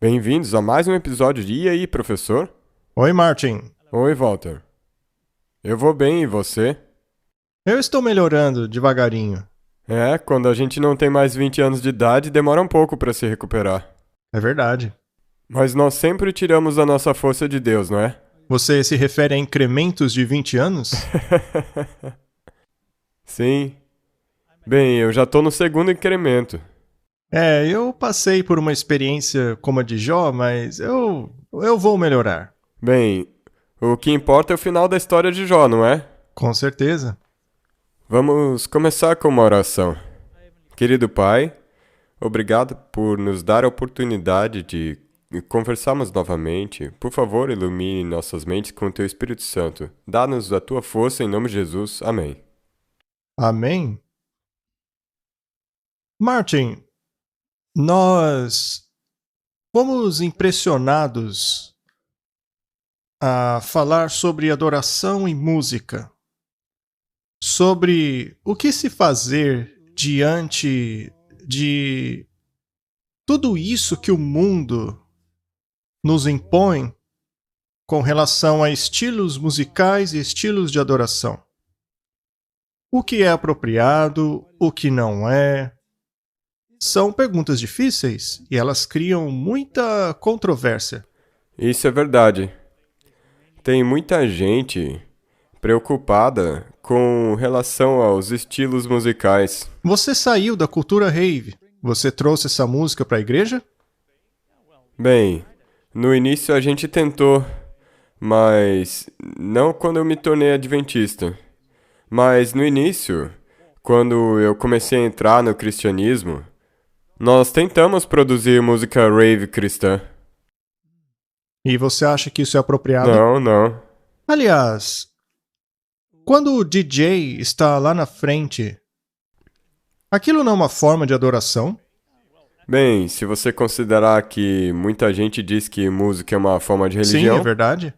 Bem-vindos a mais um episódio de E aí, professor? Oi, Martin. Oi, Walter. Eu vou bem, e você? Eu estou melhorando devagarinho. Quando a gente não tem mais 20 anos de idade, demora um pouco para se recuperar. É verdade. Mas nós sempre tiramos a nossa força de Deus, não é? Você se refere a incrementos de 20 anos? Sim. Bem, eu já tô no segundo incremento. Eu passei por uma experiência como a de Jó, mas eu vou melhorar. Bem, o que importa é o final da história de Jó, não é? Com certeza. Vamos começar com uma oração. Querido Pai, obrigado por nos dar a oportunidade de conversarmos novamente. Por favor, ilumine nossas mentes com o Teu Espírito Santo. Dá-nos a Tua força em nome de Jesus. Amém. Amém? Martin, nós fomos impressionados a falar sobre adoração e música, sobre o que se fazer diante de tudo isso que o mundo nos impõe com relação a estilos musicais e estilos de adoração. O que é apropriado, o que não é. São perguntas difíceis e elas criam muita controvérsia. Isso é verdade. Tem muita gente preocupada com relação aos estilos musicais. Você saiu da cultura rave. Você trouxe essa música para a igreja? Bem, no início a gente tentou, mas não quando eu me tornei adventista. Mas no início, quando eu comecei a entrar no cristianismo, nós tentamos produzir música rave cristã. E você acha que isso é apropriado? Não, não. Aliás, quando o DJ está lá na frente, aquilo não é uma forma de adoração? Bem, se você considerar que muita gente diz que música é uma forma de Sim, é religião, verdade.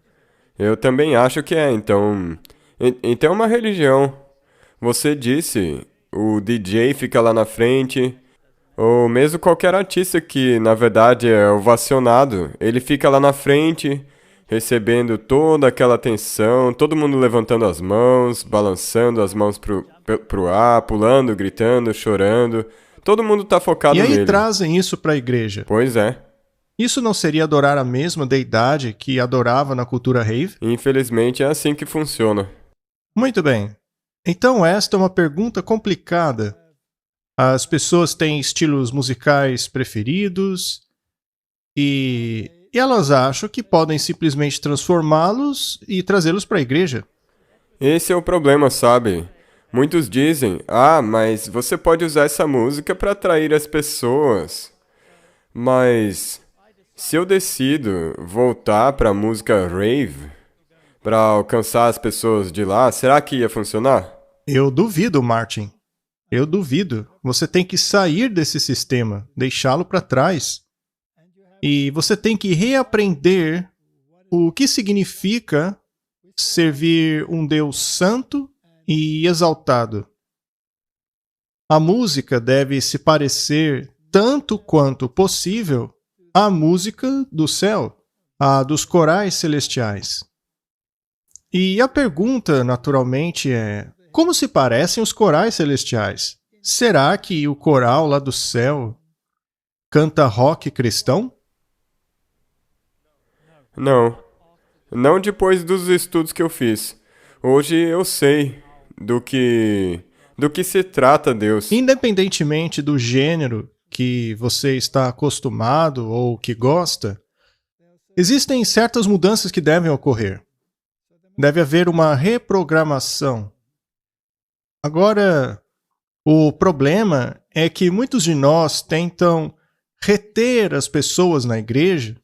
eu também acho que é, então. Então é uma religião. Você disse, o DJ fica lá na frente, ou mesmo qualquer artista que na verdade é ovacionado, ele fica lá na frente, recebendo toda aquela atenção, todo mundo levantando as mãos, balançando as mãos pro ar, pulando, gritando, chorando. Todo mundo tá focado E aí nele. trazem isso para a igreja. Pois é. Isso não seria adorar a mesma deidade que adorava na cultura rave? Infelizmente é assim que funciona. Muito bem. Então esta é uma pergunta complicada. As pessoas têm estilos musicais preferidos e elas acham que podem simplesmente transformá-los e trazê-los para a igreja. Esse é o problema, sabe? Muitos dizem, mas você pode usar essa música para atrair as pessoas. Mas se eu decido voltar para a música rave, para alcançar as pessoas de lá, será que ia funcionar? Eu duvido, Martin. Eu duvido. Você tem que sair desse sistema, deixá-lo para trás. E você tem que reaprender o que significa servir um Deus santo e exaltado. A música deve se parecer tanto quanto possível à música do céu, à dos corais celestiais. E a pergunta, naturalmente, é: como se parecem os corais celestiais? Será que o coral lá do céu canta rock cristão? Não. Não depois dos estudos que eu fiz. Hoje eu sei do que se trata Deus. Independentemente do gênero que você está acostumado ou que gosta, existem certas mudanças que devem ocorrer. Deve haver uma reprogramação. Agora, o problema é que muitos de nós tentam reter as pessoas na igreja,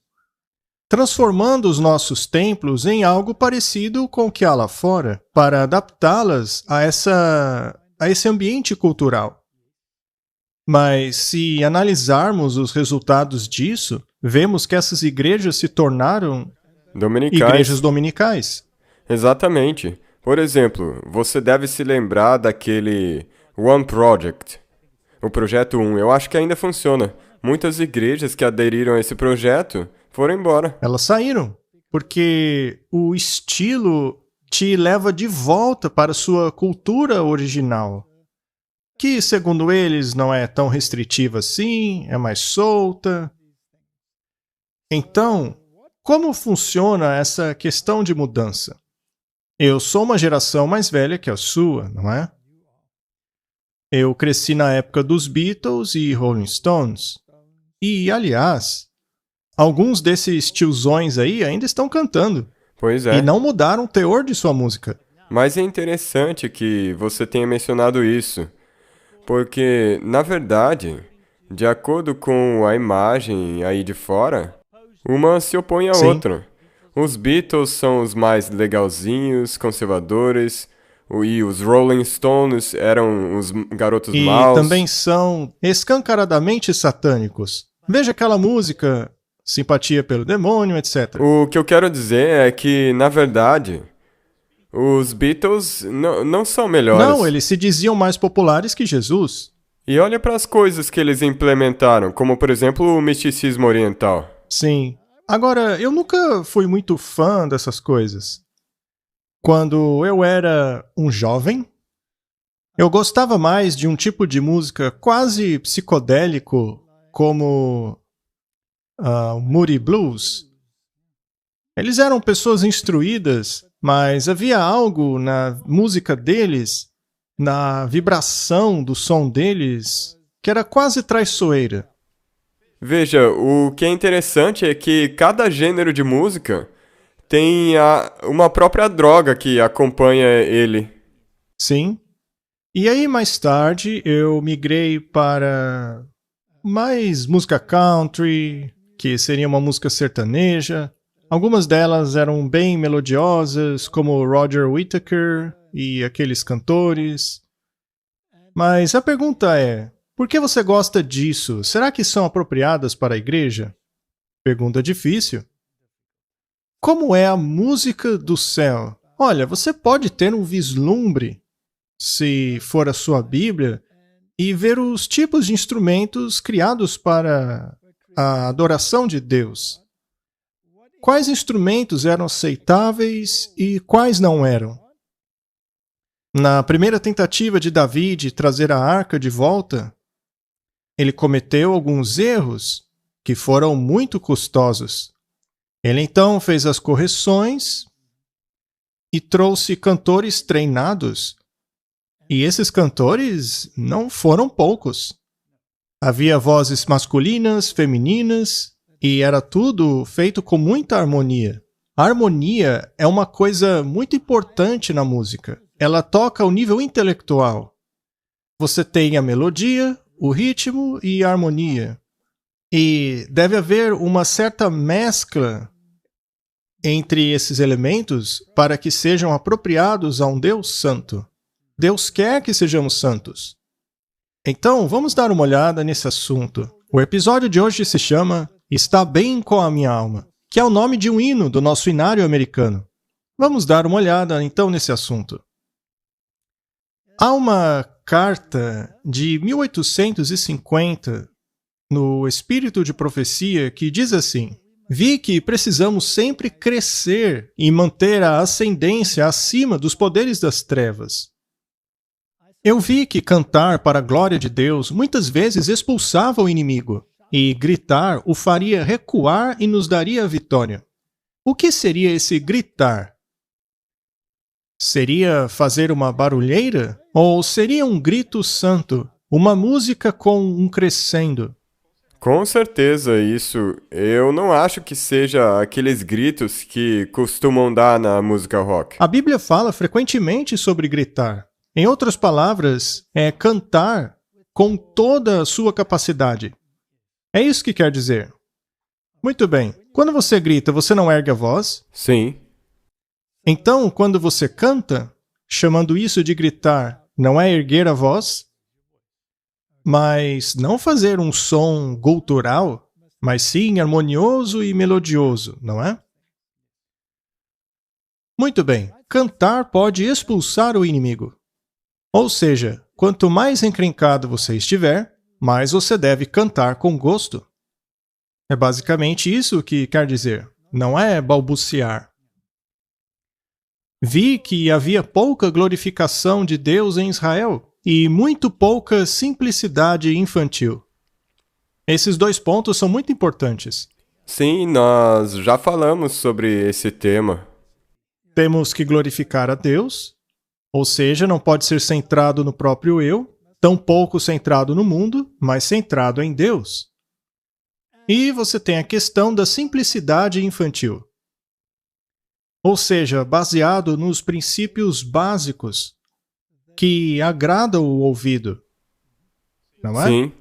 transformando os nossos templos em algo parecido com o que há lá fora, para adaptá-las a esse ambiente cultural. Mas se analisarmos os resultados disso, vemos que essas igrejas se tornaram Dominicais. igrejas dominicais. Exatamente. Por exemplo, você deve se lembrar daquele One Project. O projeto 1, eu acho que ainda funciona. muitas igrejas que aderiram a esse projeto foram embora. Elas saíram, porque o estilo te leva de volta para sua cultura original, que, segundo eles, não é tão restritiva assim, é mais solta. Então, como funciona essa questão de mudança? Eu sou uma geração mais velha que a sua, não é? Eu cresci na época dos Beatles e Rolling Stones. E, aliás, alguns desses tiozões aí ainda estão cantando. Pois é. E não mudaram o teor de sua música. Mas é interessante que você tenha mencionado isso, porque, na verdade, de acordo com a imagem aí de fora, uma se opõe à Sim. outra. Os Beatles são os mais legalzinhos, conservadores, e os Rolling Stones eram os garotos E maus. também são escancaradamente satânicos. Veja aquela música, Simpatia pelo Demônio, etc. O que eu quero dizer é que, na verdade, os Beatles não são melhores. Não, eles se diziam mais populares que Jesus. E olha para as coisas que eles implementaram, como, por exemplo, o misticismo oriental. Sim. Agora, eu nunca fui muito fã dessas coisas. Quando eu era um jovem, eu gostava mais de um tipo de música quase psicodélico, como o Moody Blues. Eles eram pessoas instruídas, mas havia algo na música deles, na vibração do som deles, que era quase traiçoeira. Veja, o que é interessante é que cada gênero de música tem uma própria droga que acompanha ele. Sim. E aí, mais tarde, eu migrei para mais música country, que seria uma música sertaneja. Algumas delas eram bem melodiosas, como Roger Whittaker e aqueles cantores. Mas a pergunta é, por que você gosta disso? Será que são apropriadas para a igreja? Pergunta difícil. Como é a música do céu? Olha, você pode ter um vislumbre, se for a sua Bíblia, e ver os tipos de instrumentos criados para a adoração de Deus. Quais instrumentos eram aceitáveis e quais não eram? Na primeira tentativa de Davi de trazer a arca de volta, ele cometeu alguns erros que foram muito custosos. Ele então fez as correções e trouxe cantores treinados. E esses cantores não foram poucos. Havia vozes masculinas, femininas, e era tudo feito com muita harmonia. A harmonia é uma coisa muito importante na música. Ela toca ao nível intelectual. Você tem a melodia, o ritmo e a harmonia. E deve haver uma certa mescla entre esses elementos para que sejam apropriados a um Deus santo. Deus quer que sejamos santos. Então, vamos dar uma olhada nesse assunto. O episódio de hoje se chama Está Bem com a Minha Alma, que é o nome de um hino do nosso hinário americano. Vamos dar uma olhada, então, nesse assunto. Há uma carta de 1850 no Espírito de Profecia que diz assim: vi que precisamos sempre crescer e manter a ascendência acima dos poderes das trevas. Eu vi que cantar para a glória de Deus muitas vezes expulsava o inimigo, e gritar o faria recuar e nos daria a vitória. O que seria esse gritar? Seria fazer uma barulheira? Ou seria um grito santo, uma música com um crescendo? Com certeza, isso. Eu não acho que seja aqueles gritos que costumam dar na música rock. A Bíblia fala frequentemente sobre gritar. Em outras palavras, é cantar com toda a sua capacidade. É isso que quer dizer. Muito bem. Quando você grita, você não ergue a voz? Sim. Então, quando você canta, chamando isso de gritar, não é erguer a voz? Mas não fazer um som gutural, mas sim harmonioso e melodioso, não é? Muito bem. Cantar pode expulsar o inimigo. Ou seja, quanto mais encrencado você estiver, mas você deve cantar com gosto. É basicamente isso que quer dizer. Não é balbuciar. Vi que havia pouca glorificação de Deus em Israel e muito pouca simplicidade infantil. Esses 2 pontos são muito importantes. Sim, nós já falamos sobre esse tema. Temos que glorificar a Deus, ou seja, não pode ser centrado no próprio eu, tampouco centrado no mundo, mas centrado em Deus. E você tem a questão da simplicidade infantil. Ou seja, baseado nos princípios básicos que agradam o ouvido. Não é? Sim.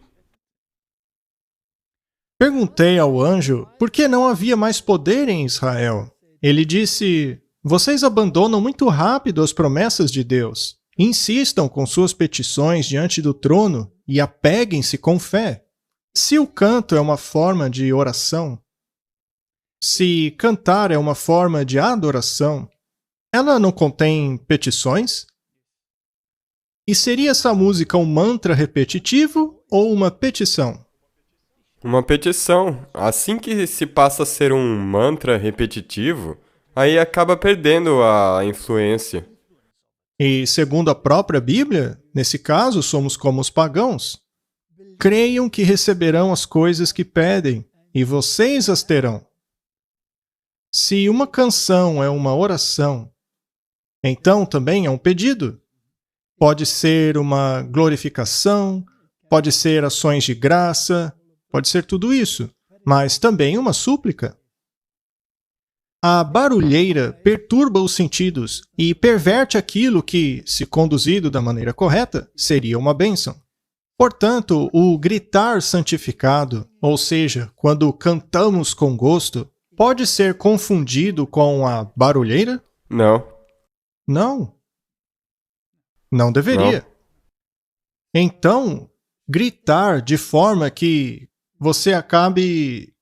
Perguntei ao anjo por que não havia mais poder em Israel. Ele disse: vocês abandonam muito rápido as promessas de Deus. Insistam com suas petições diante do trono e apeguem-se com fé. Se o canto é uma forma de oração, se cantar é uma forma de adoração, ela não contém petições? E seria essa música um mantra repetitivo ou uma petição? Uma petição. Assim que se passa a ser um mantra repetitivo, aí acaba perdendo a influência. E segundo a própria Bíblia, nesse caso somos como os pagãos. Creiam que receberão as coisas que pedem, e vocês as terão. Se uma canção é uma oração, então também é um pedido. Pode ser uma glorificação, pode ser ações de graça, pode ser tudo isso, mas também uma súplica. A barulheira perturba os sentidos e perverte aquilo que, se conduzido da maneira correta, seria uma bênção. Portanto, o gritar santificado, ou seja, quando cantamos com gosto, pode ser confundido com a barulheira? Não. Não. Não deveria. Não. Então, gritar de forma que você acabe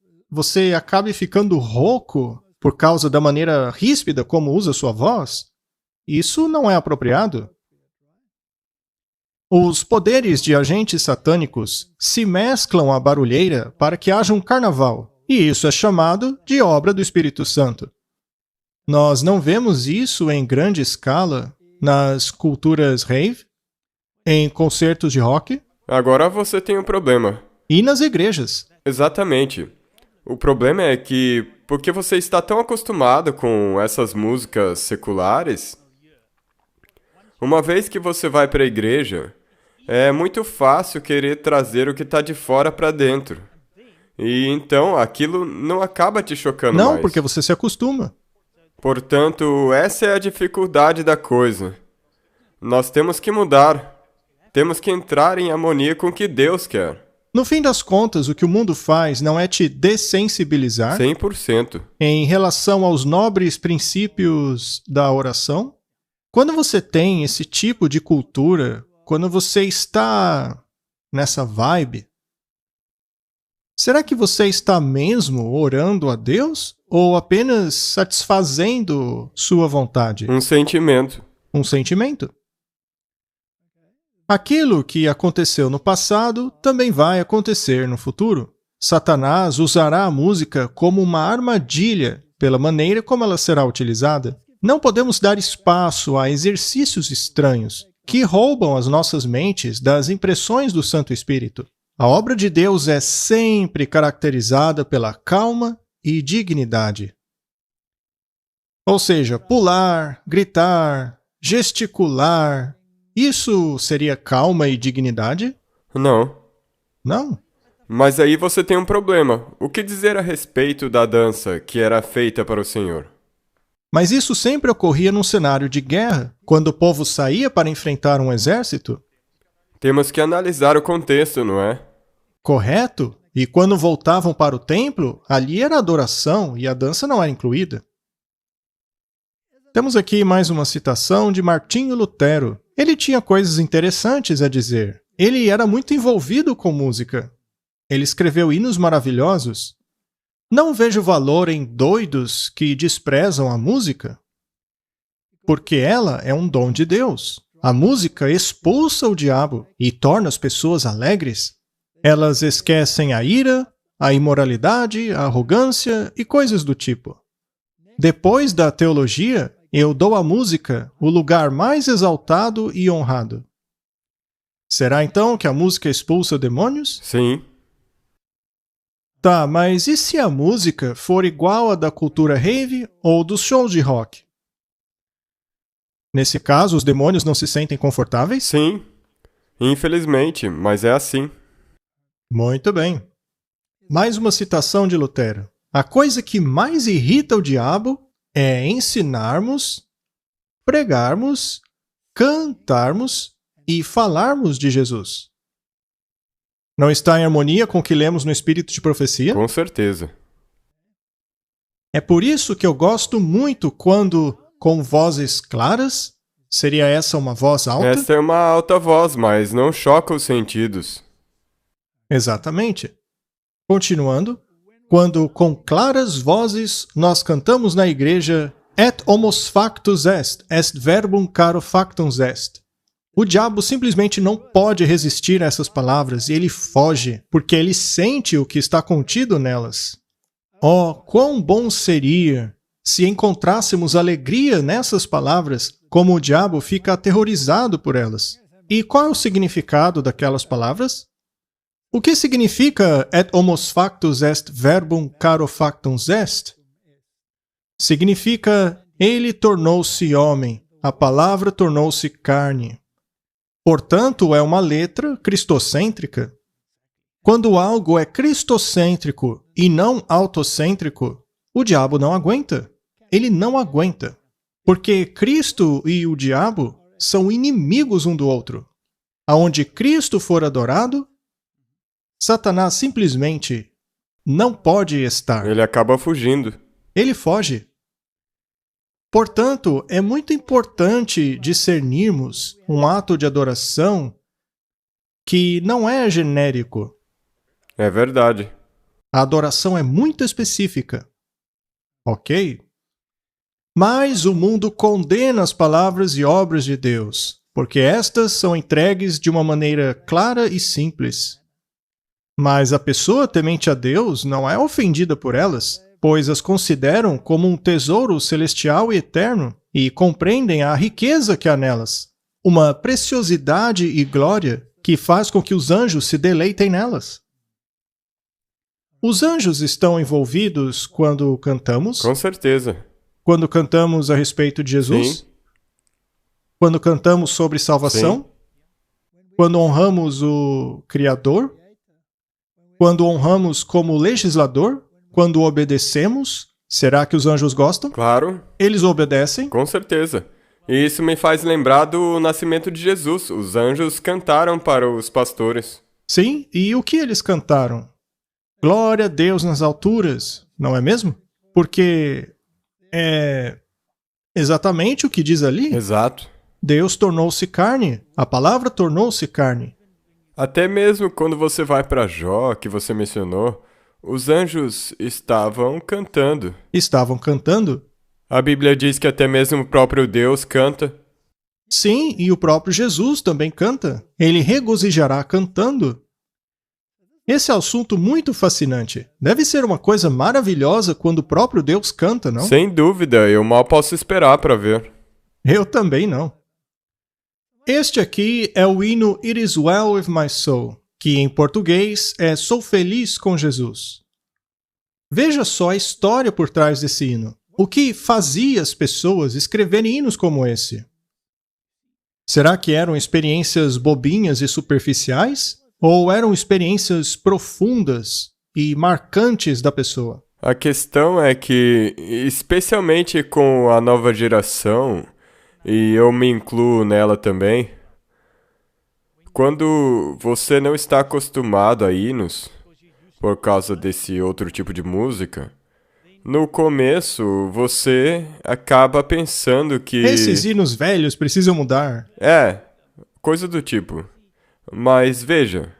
ficando rouco por causa da maneira ríspida como usa sua voz, isso não é apropriado. Os poderes de agentes satânicos se mesclam à barulheira para que haja um carnaval, e isso é chamado de obra do Espírito Santo. Nós não vemos isso em grande escala nas culturas rave, em concertos de rock Agora você tem um problema. e nas igrejas. Exatamente. O problema é que, porque você está tão acostumado com essas músicas seculares, uma vez que você vai para a igreja, é muito fácil querer trazer o que está de fora para dentro. E então aquilo não acaba te chocando Não, mais. porque você se acostuma. Portanto, essa é a dificuldade da coisa. Nós temos que mudar. Temos que entrar em harmonia com o que Deus quer. No fim das contas, o que o mundo faz não é te dessensibilizar 100%. em relação aos nobres princípios da oração. Quando você tem esse tipo de cultura, quando você está nessa vibe, será que você está mesmo orando a Deus ou apenas satisfazendo sua vontade? Um sentimento. Um sentimento. Aquilo que aconteceu no passado também vai acontecer no futuro. Satanás usará a música como uma armadilha pela maneira como ela será utilizada. Não podemos dar espaço a exercícios estranhos que roubam as nossas mentes das impressões do Santo Espírito. A obra de Deus é sempre caracterizada pela calma e dignidade. Ou seja, pular, gritar, gesticular, isso seria calma e dignidade? Não. Não. Mas aí você tem um problema. O que dizer a respeito da dança que era feita para o Senhor? Mas isso sempre ocorria num cenário de guerra, quando o povo saía para enfrentar um exército? Temos que analisar o contexto, não é? Correto? E quando voltavam para o templo, ali era adoração e a dança não era incluída. Temos aqui mais uma citação de Martinho Lutero. Ele tinha coisas interessantes a dizer. Ele era muito envolvido com música. Ele escreveu hinos maravilhosos. Não vejo valor em doidos que desprezam a música, porque ela é um dom de Deus. A música expulsa o diabo e torna as pessoas alegres. Elas esquecem a ira, a imoralidade, a arrogância e coisas do tipo. Depois da teologia, eu dou à música o lugar mais exaltado e honrado. Será então que a música expulsa demônios? Sim. Tá, mas e se a música for igual à da cultura rave ou dos shows de rock? Nesse caso, os demônios não se sentem confortáveis? Sim. Infelizmente, mas é assim. Muito bem. Mais uma citação de Lutero. A coisa que mais irrita o diabo é ensinarmos, pregarmos, cantarmos e falarmos de Jesus. Não está em harmonia com o que lemos no Espírito de Profecia? Com certeza. É por isso que eu gosto muito quando, com vozes claras, seria essa uma voz alta? Essa é uma alta voz, mas não choca os sentidos. Exatamente. Continuando, quando com claras vozes nós cantamos na igreja Et homos factus est verbum caro factum est. O diabo simplesmente não pode resistir a essas palavras e ele foge, porque ele sente o que está contido nelas. Oh, quão bom seria se encontrássemos alegria nessas palavras, como o diabo fica aterrorizado por elas. E qual é o significado daquelas palavras? O que significa et homos factus est verbum caro factum est? Significa ele tornou-se homem, a palavra tornou-se carne. Portanto, é uma letra cristocêntrica. Quando algo é cristocêntrico e não autocêntrico, o diabo não aguenta. Ele não aguenta. Porque Cristo e o diabo são inimigos um do outro. Aonde Cristo for adorado, Satanás simplesmente não pode estar. Ele acaba fugindo. Ele foge. Portanto, é muito importante discernirmos um ato de adoração que não é genérico. É verdade. A adoração é muito específica. Ok? Mas o mundo condena as palavras e obras de Deus, porque estas são entregues de uma maneira clara e simples. Mas a pessoa temente a Deus não é ofendida por elas, pois as consideram como um tesouro celestial e eterno e compreendem a riqueza que há nelas, uma preciosidade e glória que faz com que os anjos se deleitem nelas. Os anjos estão envolvidos quando cantamos? Com certeza. Quando cantamos a respeito de Jesus? Sim. Quando cantamos sobre salvação? Sim. Quando honramos o Criador? Quando honramos como legislador? Quando obedecemos? Será que os anjos gostam? Claro. Eles obedecem? Com certeza. E isso me faz lembrar do nascimento de Jesus. Os anjos cantaram para os pastores. Sim, e o que eles cantaram? Glória a Deus nas alturas, não é mesmo? Porque é exatamente o que diz ali. Exato. Deus tornou-se carne, a palavra tornou-se carne. Até mesmo quando você vai para Jó, que você mencionou, os anjos estavam cantando. Estavam cantando? A Bíblia diz que até mesmo o próprio Deus canta. Sim, e o próprio Jesus também canta. Ele regozijará cantando. Esse é um assunto muito fascinante. Deve ser uma coisa maravilhosa quando o próprio Deus canta, não? Sem dúvida, eu mal posso esperar para ver. Eu também não. Este aqui é o hino It Is Well With My Soul, que em português é Sou Feliz com Jesus. Veja só a história por trás desse hino. O que fazia as pessoas escreverem hinos como esse? Será que eram experiências bobinhas e superficiais? Ou eram experiências profundas e marcantes da pessoa? A questão é que, especialmente com a nova geração, e eu me incluo nela também, quando você não está acostumado a hinos, por causa desse outro tipo de música, no começo você acaba pensando que... Esses hinos velhos precisam mudar. É, coisa do tipo. Mas veja,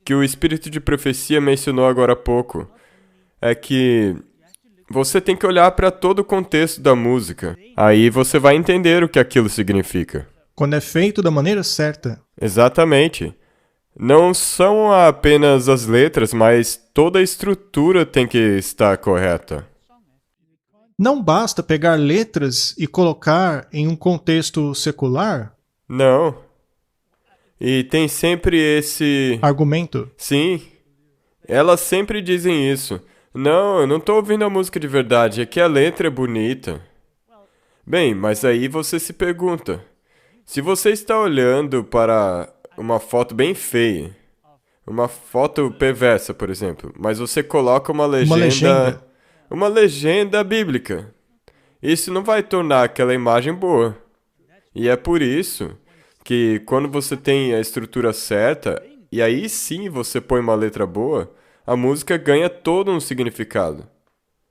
que o espírito de profecia mencionou agora há pouco, é que você tem que olhar para todo o contexto da música. Aí você vai entender o que aquilo significa. Quando é feito da maneira certa. Exatamente. Não são apenas as letras, mas toda a estrutura tem que estar correta. Não basta pegar letras e colocar em um contexto secular? Não. E tem sempre esse... Argumento. Sim, elas sempre dizem isso. Não, eu não tô ouvindo a música de verdade, é que a letra é bonita. Bem, mas aí você se pergunta, se você está olhando para uma foto bem feia, uma foto perversa, por exemplo, mas você coloca uma legenda bíblica, isso não vai tornar aquela imagem boa. E é por isso que quando você tem a estrutura certa, e aí sim você põe uma letra boa, a música ganha todo um significado.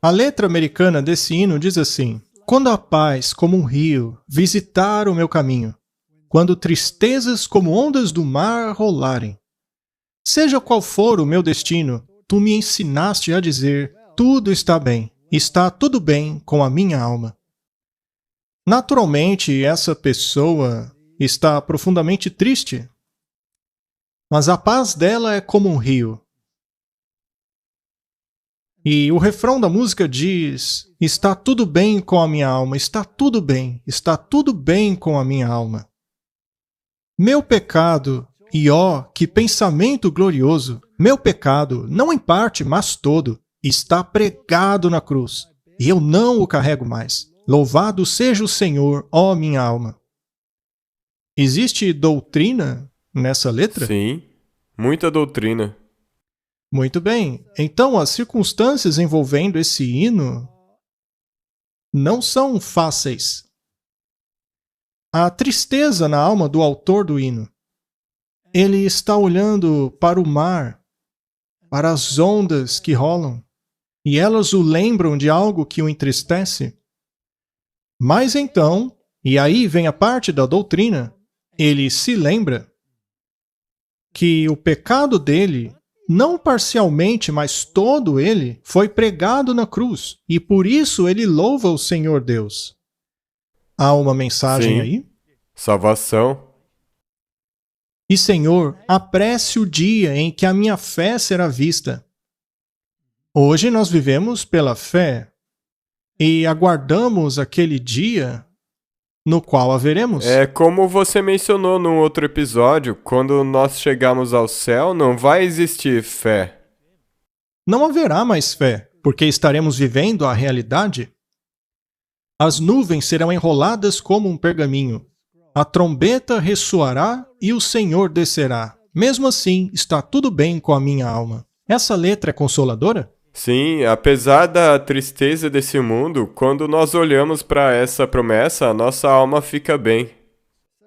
A letra americana desse hino diz assim: quando a paz, como um rio, visitar o meu caminho, quando tristezas como ondas do mar rolarem. Seja qual for o meu destino, tu me ensinaste a dizer, tudo está tudo bem com a minha alma. Naturalmente, essa pessoa está profundamente triste, mas a paz dela é como um rio. E o refrão da música diz: está tudo bem com a minha alma, está tudo bem com a minha alma. Meu pecado, e ó, que pensamento glorioso, meu pecado, não em parte, mas todo, está pregado na cruz, e eu não o carrego mais. Louvado seja o Senhor, ó minha alma. Existe doutrina nessa letra? Sim, muita doutrina. Muito bem. Então, as circunstâncias envolvendo esse hino não são fáceis. A tristeza na alma do autor do hino. Ele está olhando para o mar, para as ondas que rolam, e elas o lembram de algo que o entristece. Mas então, e aí vem a parte da doutrina, ele se lembra que o pecado dele, não parcialmente, mas todo ele, foi pregado na cruz, e por isso ele louva o Senhor Deus. Há uma mensagem Sim. aí? Salvação. E Senhor, apresse o dia em que a minha fé será vista. Hoje nós vivemos pela fé e aguardamos aquele dia no qual a veremos. É como você mencionou num outro episódio, quando nós chegarmos ao céu, não vai existir fé. Não haverá mais fé, porque estaremos vivendo a realidade. As nuvens serão enroladas como um pergaminho. A trombeta ressoará e o Senhor descerá. Mesmo assim, está tudo bem com a minha alma. Essa letra é consoladora? Sim, apesar da tristeza desse mundo, quando nós olhamos para essa promessa, a nossa alma fica bem.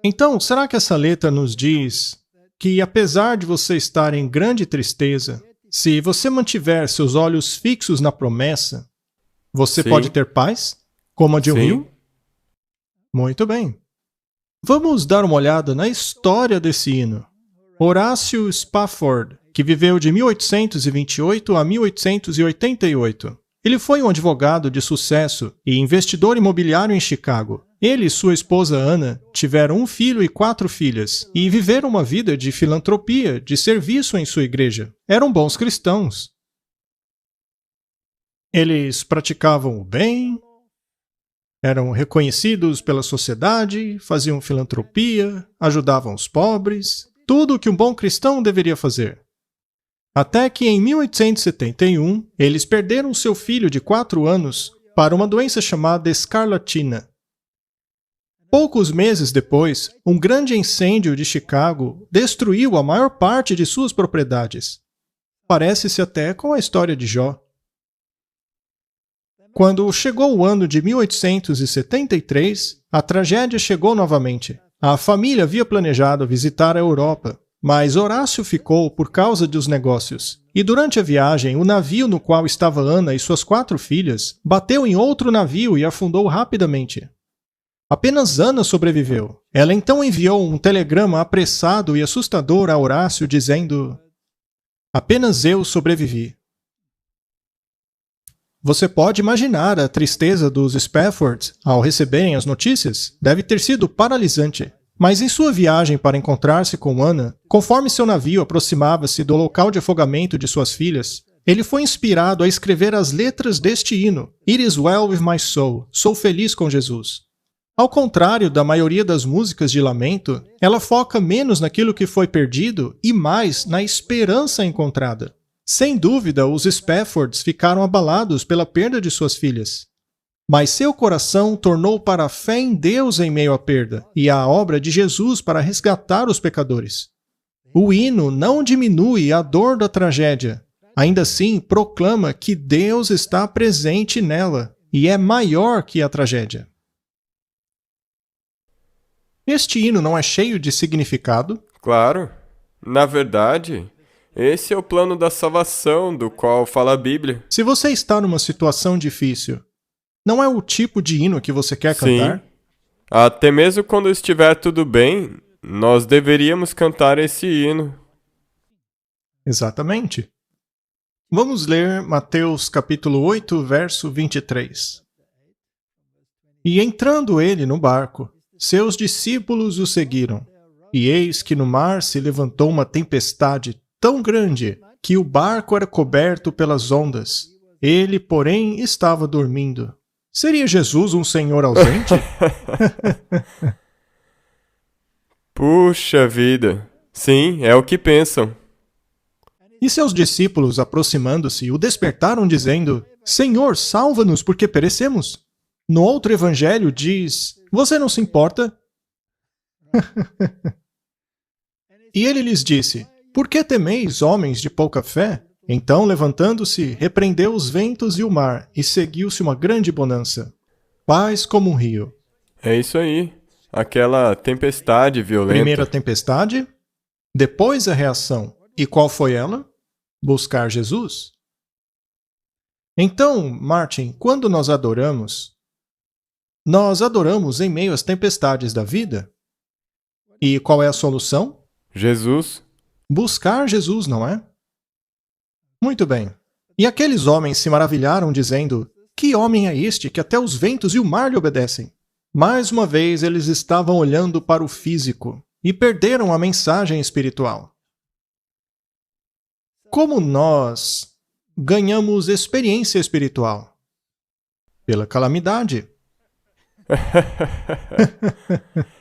Então, será que essa letra nos diz que, apesar de você estar em grande tristeza, se você mantiver seus olhos fixos na promessa, você Sim. pode ter paz? Como a de um Sim. rio? Muito bem. Vamos dar uma olhada na história desse hino. Horácio Spafford, que viveu de 1828 a 1888. Ele foi um advogado de sucesso e investidor imobiliário em Chicago. Ele e sua esposa Anna tiveram um filho e 4 filhas e viveram uma vida de filantropia, de serviço em sua igreja. Eram bons cristãos. Eles praticavam o bem, eram reconhecidos pela sociedade, faziam filantropia, ajudavam os pobres, tudo o que um bom cristão deveria fazer. Até que em 1871, eles perderam seu filho de 4 anos para uma doença chamada escarlatina. Poucos meses depois, um grande incêndio de Chicago destruiu a maior parte de suas propriedades. Parece-se até com a história de Jó. Quando chegou o ano de 1873, a tragédia chegou novamente. A família havia planejado visitar a Europa, mas Horácio ficou por causa dos negócios. E durante a viagem, o navio no qual estava Ana e suas 4 filhas bateu em outro navio e afundou rapidamente. Apenas Ana sobreviveu. Ela então enviou um telegrama apressado e assustador a Horácio dizendo: "Apenas eu sobrevivi." Você pode imaginar a tristeza dos Spaffords ao receberem as notícias? Deve ter sido paralisante. Mas em sua viagem para encontrar-se com Ana, conforme seu navio aproximava-se do local de afogamento de suas filhas, ele foi inspirado a escrever as letras deste hino, It is well with my soul, sou feliz com Jesus. Ao contrário da maioria das músicas de lamento, ela foca menos naquilo que foi perdido e mais na esperança encontrada. Sem dúvida, os Spaffords ficaram abalados pela perda de suas filhas. Mas seu coração tornou para a fé em Deus em meio à perda e à obra de Jesus para resgatar os pecadores. O hino não diminui a dor da tragédia. Ainda assim, proclama que Deus está presente nela e é maior que a tragédia. Este hino não é cheio de significado? Claro. Na verdade, esse é o plano da salvação do qual fala a Bíblia. Se você está numa situação difícil, não é o tipo de hino que você quer cantar? Sim. Até mesmo quando estiver tudo bem, nós deveríamos cantar esse hino. Exatamente. Vamos ler Mateus capítulo 8, verso 23. E entrando ele no barco, seus discípulos o seguiram. E eis que no mar se levantou uma tempestade tão grande que o barco era coberto pelas ondas. Ele, porém, estava dormindo. Seria Jesus um senhor ausente? Puxa vida. Sim, é o que pensam. E seus discípulos, aproximando-se, o despertaram, dizendo: Senhor, salva-nos, porque perecemos. No outro evangelho diz: Você não se importa? E ele lhes disse: Por que temeis, homens de pouca fé? Então, levantando-se, repreendeu os ventos e o mar, e seguiu-se uma grande bonança. Paz como um rio. É isso aí. Aquela tempestade violenta. Primeira tempestade, depois a reação. E qual foi ela? Buscar Jesus. Então, Martin, quando nós adoramos em meio às tempestades da vida. E qual é a solução? Jesus. Buscar Jesus, não é? Muito bem. E aqueles homens se maravilharam, dizendo: Que homem é este que até os ventos e o mar lhe obedecem? Mais uma vez eles estavam olhando para o físico e perderam a mensagem espiritual. Como nós ganhamos experiência espiritual? Pela calamidade.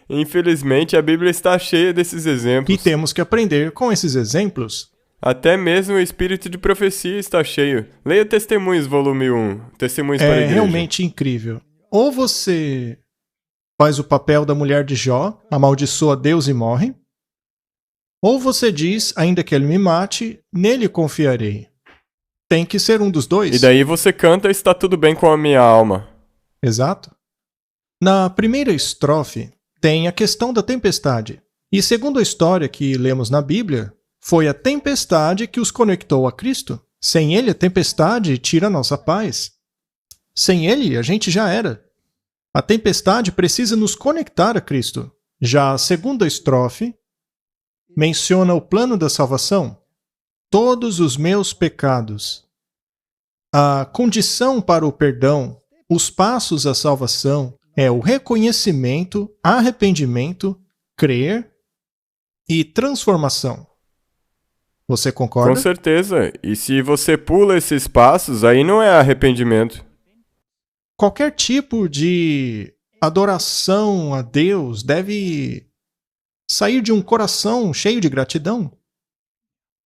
Infelizmente, a Bíblia está cheia desses exemplos. E temos que aprender com esses exemplos. Até mesmo o espírito de profecia está cheio. Leia Testemunhos, volume 1. Testemunhos para a Igreja. É realmente incrível. Ou você faz o papel da mulher de Jó, amaldiçoa Deus e morre. Ou você diz, ainda que ele me mate, nele confiarei. Tem que ser um dos dois. E daí você canta Está tudo bem com a minha alma. Exato. Na primeira estrofe, tem a questão da tempestade. E segundo a história que lemos na Bíblia, foi a tempestade que os conectou a Cristo. Sem ele, a tempestade tira a nossa paz. Sem ele, a gente já era. A tempestade precisa nos conectar a Cristo. Já a segunda estrofe menciona o plano da salvação. Todos os meus pecados. A condição para o perdão, os passos à salvação, é o reconhecimento, arrependimento, crer e transformação. Você concorda? Com certeza. E se você pula esses passos, aí não é arrependimento. Qualquer tipo de adoração a Deus deve sair de um coração cheio de gratidão.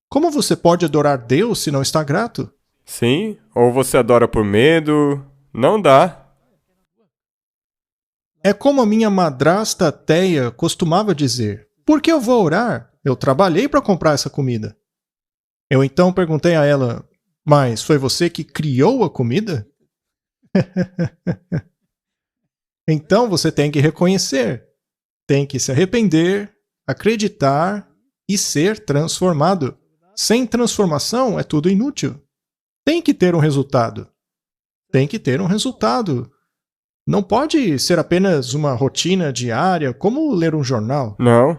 Como você pode adorar Deus se não está grato? Sim, ou você adora por medo. Não dá. É como a minha madrasta Teia costumava dizer: Por que eu vou orar? Eu trabalhei para comprar essa comida. Eu então perguntei a ela: Mas foi você que criou a comida? Então você tem que reconhecer, tem que se arrepender, acreditar e ser transformado. Sem transformação é tudo inútil. Tem que ter um resultado. Tem que ter um resultado. Não pode ser apenas uma rotina diária, como ler um jornal. Não.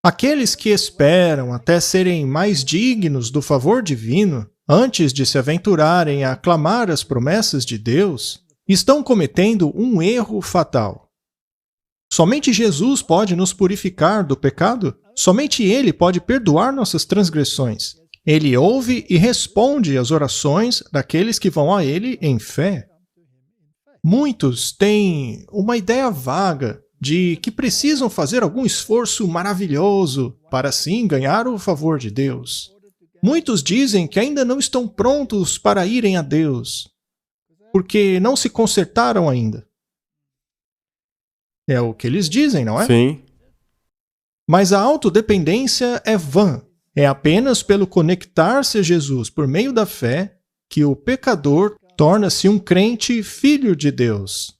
Aqueles que esperam até serem mais dignos do favor divino, antes de se aventurarem a aclamar as promessas de Deus, estão cometendo um erro fatal. Somente Jesus pode nos purificar do pecado. Somente Ele pode perdoar nossas transgressões. Ele ouve e responde às orações daqueles que vão a Ele em fé. Muitos têm uma ideia vaga de que precisam fazer algum esforço maravilhoso para assim ganhar o favor de Deus. Muitos dizem que ainda não estão prontos para irem a Deus, porque não se consertaram ainda. É o que eles dizem, não é? Sim. Mas a autodependência é vã. É apenas pelo conectar-se a Jesus por meio da fé que o pecador torna-se um crente filho de Deus.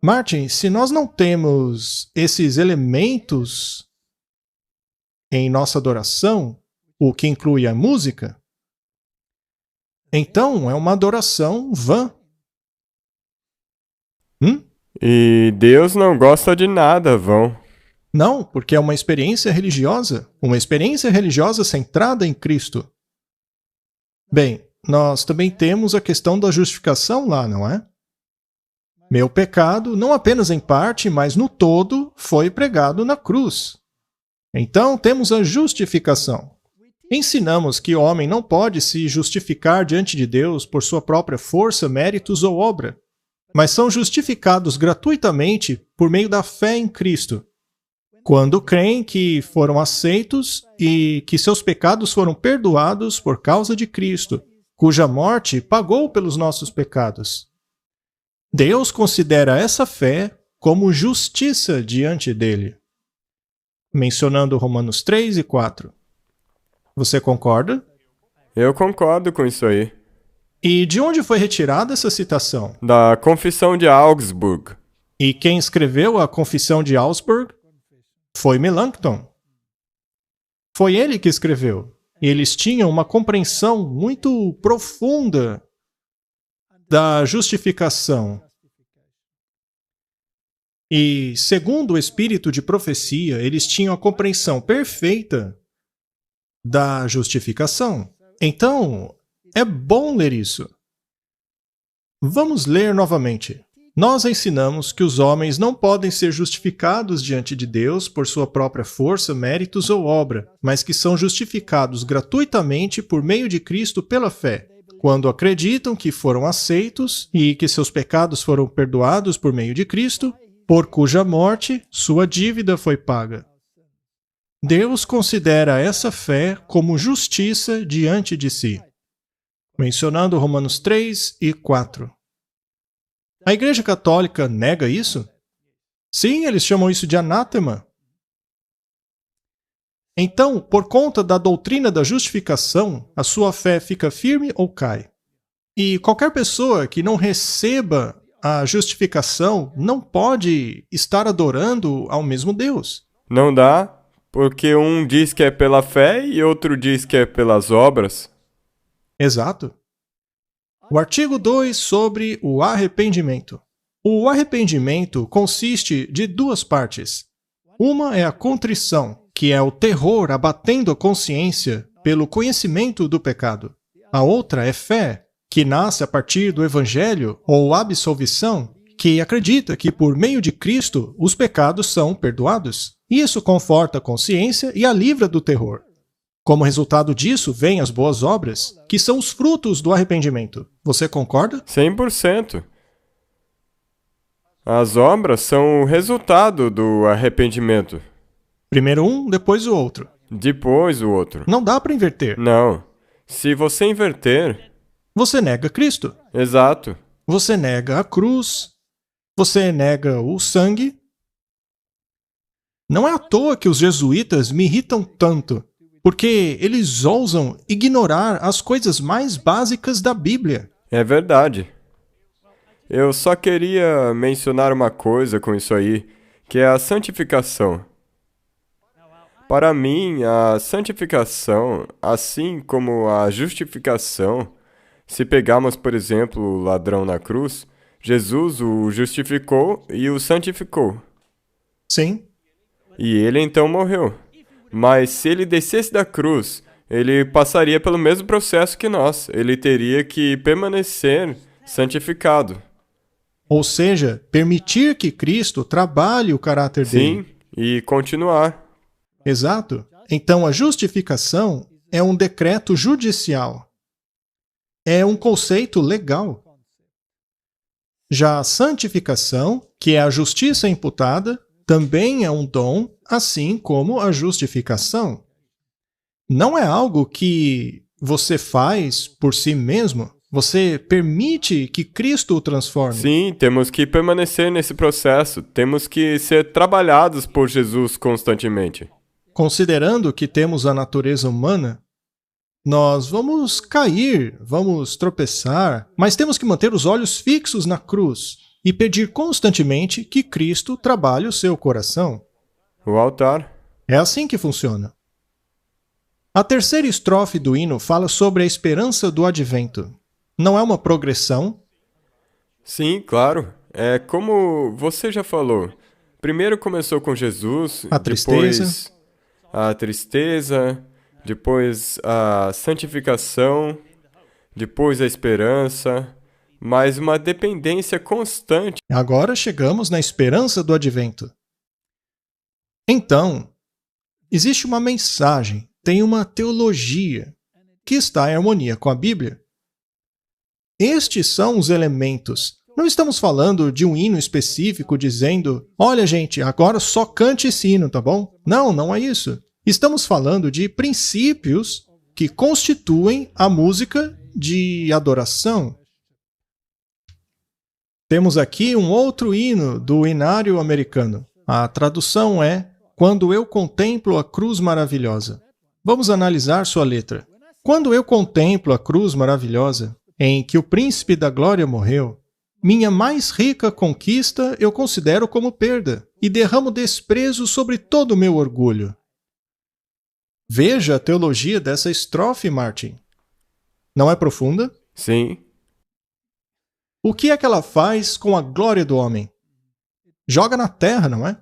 Martin, se nós não temos esses elementos em nossa adoração, o que inclui a música, então é uma adoração vã. E Deus não gosta de nada vão. Não, porque é uma experiência religiosa centrada em Cristo. Bem, nós também temos a questão da justificação lá, não é? Meu pecado, não apenas em parte, mas no todo, foi pregado na cruz. Então temos a justificação. Ensinamos que o homem não pode se justificar diante de Deus por sua própria força, méritos ou obra, mas são justificados gratuitamente por meio da fé em Cristo, quando creem que foram aceitos e que seus pecados foram perdoados por causa de Cristo, cuja morte pagou pelos nossos pecados. Deus considera essa fé como justiça diante dele. Mencionando Romanos 3 e 4. Você concorda? Eu concordo com isso aí. E de onde foi retirada essa citação? Da Confissão de Augsburg. E quem escreveu a Confissão de Augsburg? Foi Melanchthon. Foi ele que escreveu. E eles tinham uma compreensão muito profunda da justificação. E, segundo o espírito de profecia, eles tinham a compreensão perfeita da justificação. Então, é bom ler isso. Vamos ler novamente. Nós ensinamos que os homens não podem ser justificados diante de Deus por sua própria força, méritos ou obra, mas que são justificados gratuitamente por meio de Cristo pela fé, quando acreditam que foram aceitos e que seus pecados foram perdoados por meio de Cristo, por cuja morte sua dívida foi paga. Deus considera essa fé como justiça diante de si. Mencionando Romanos 3 e 4. A Igreja Católica nega isso? Sim, eles chamam isso de anátema. Então, por conta da doutrina da justificação, a sua fé fica firme ou cai? E qualquer pessoa que não receba a justificação não pode estar adorando ao mesmo Deus. Não dá, porque um diz que é pela fé e outro diz que é pelas obras. Exato. O artigo 2 sobre o arrependimento. O arrependimento consiste de duas partes. Uma é a contrição, que é o terror abatendo a consciência pelo conhecimento do pecado. A outra é fé, que nasce a partir do Evangelho ou absolvição, que acredita que por meio de Cristo os pecados são perdoados. Isso conforta a consciência e a livra do terror. Como resultado disso, vêm as boas obras, que são os frutos do arrependimento. Você concorda? 100%. As obras são o resultado do arrependimento. Primeiro um, depois o outro. Depois o outro. Não dá para inverter. Não. Se você inverter... Você nega Cristo. Exato. Você nega a cruz. Você nega o sangue. Não é à toa que os jesuítas me irritam tanto, porque eles ousam ignorar as coisas mais básicas da Bíblia. É verdade. Eu só queria mencionar uma coisa com isso aí, que é a santificação. Para mim, a santificação, assim como a justificação, se pegarmos, por exemplo, o ladrão na cruz, Jesus o justificou e o santificou. Sim. E ele então morreu. Mas se ele descesse da cruz, ele passaria pelo mesmo processo que nós. Ele teria que permanecer santificado. Ou seja, permitir que Cristo trabalhe o caráter dele. Sim, e continuar. Exato. Então, a justificação é um decreto judicial. É um conceito legal. Já a santificação, que é a justiça imputada, também é um dom, assim como a justificação. Não é algo que você faz por si mesmo. Você permite que Cristo o transforme. Sim, temos que permanecer nesse processo. Temos que ser trabalhados por Jesus constantemente. Considerando que temos a natureza humana, nós vamos cair, vamos tropeçar, mas temos que manter os olhos fixos na cruz e pedir constantemente que Cristo trabalhe o seu coração. O altar. É assim que funciona. A terceira estrofe do hino fala sobre a esperança do advento. Não é uma progressão? Sim, claro. É como você já falou. Primeiro começou com Jesus, A tristeza. depois a tristeza, depois a santificação, depois a esperança, mas uma dependência constante. Agora chegamos na esperança do advento. Então, existe uma mensagem, tem uma teologia que está em harmonia com a Bíblia. Estes são os elementos. Não estamos falando de um hino específico dizendo, olha gente, agora só cante esse hino, tá bom? Não, não é isso. Estamos falando de princípios que constituem a música de adoração. Temos aqui um outro hino do hinário americano. A tradução é Quando eu contemplo a cruz maravilhosa. Vamos analisar sua letra. Quando eu contemplo a cruz maravilhosa, em que o príncipe da glória morreu, minha mais rica conquista eu considero como perda e derramo desprezo sobre todo o meu orgulho. Veja a teologia dessa estrofe, Martin. Não é profunda? Sim, O que é que ela faz com a glória do homem? Joga na terra, não é?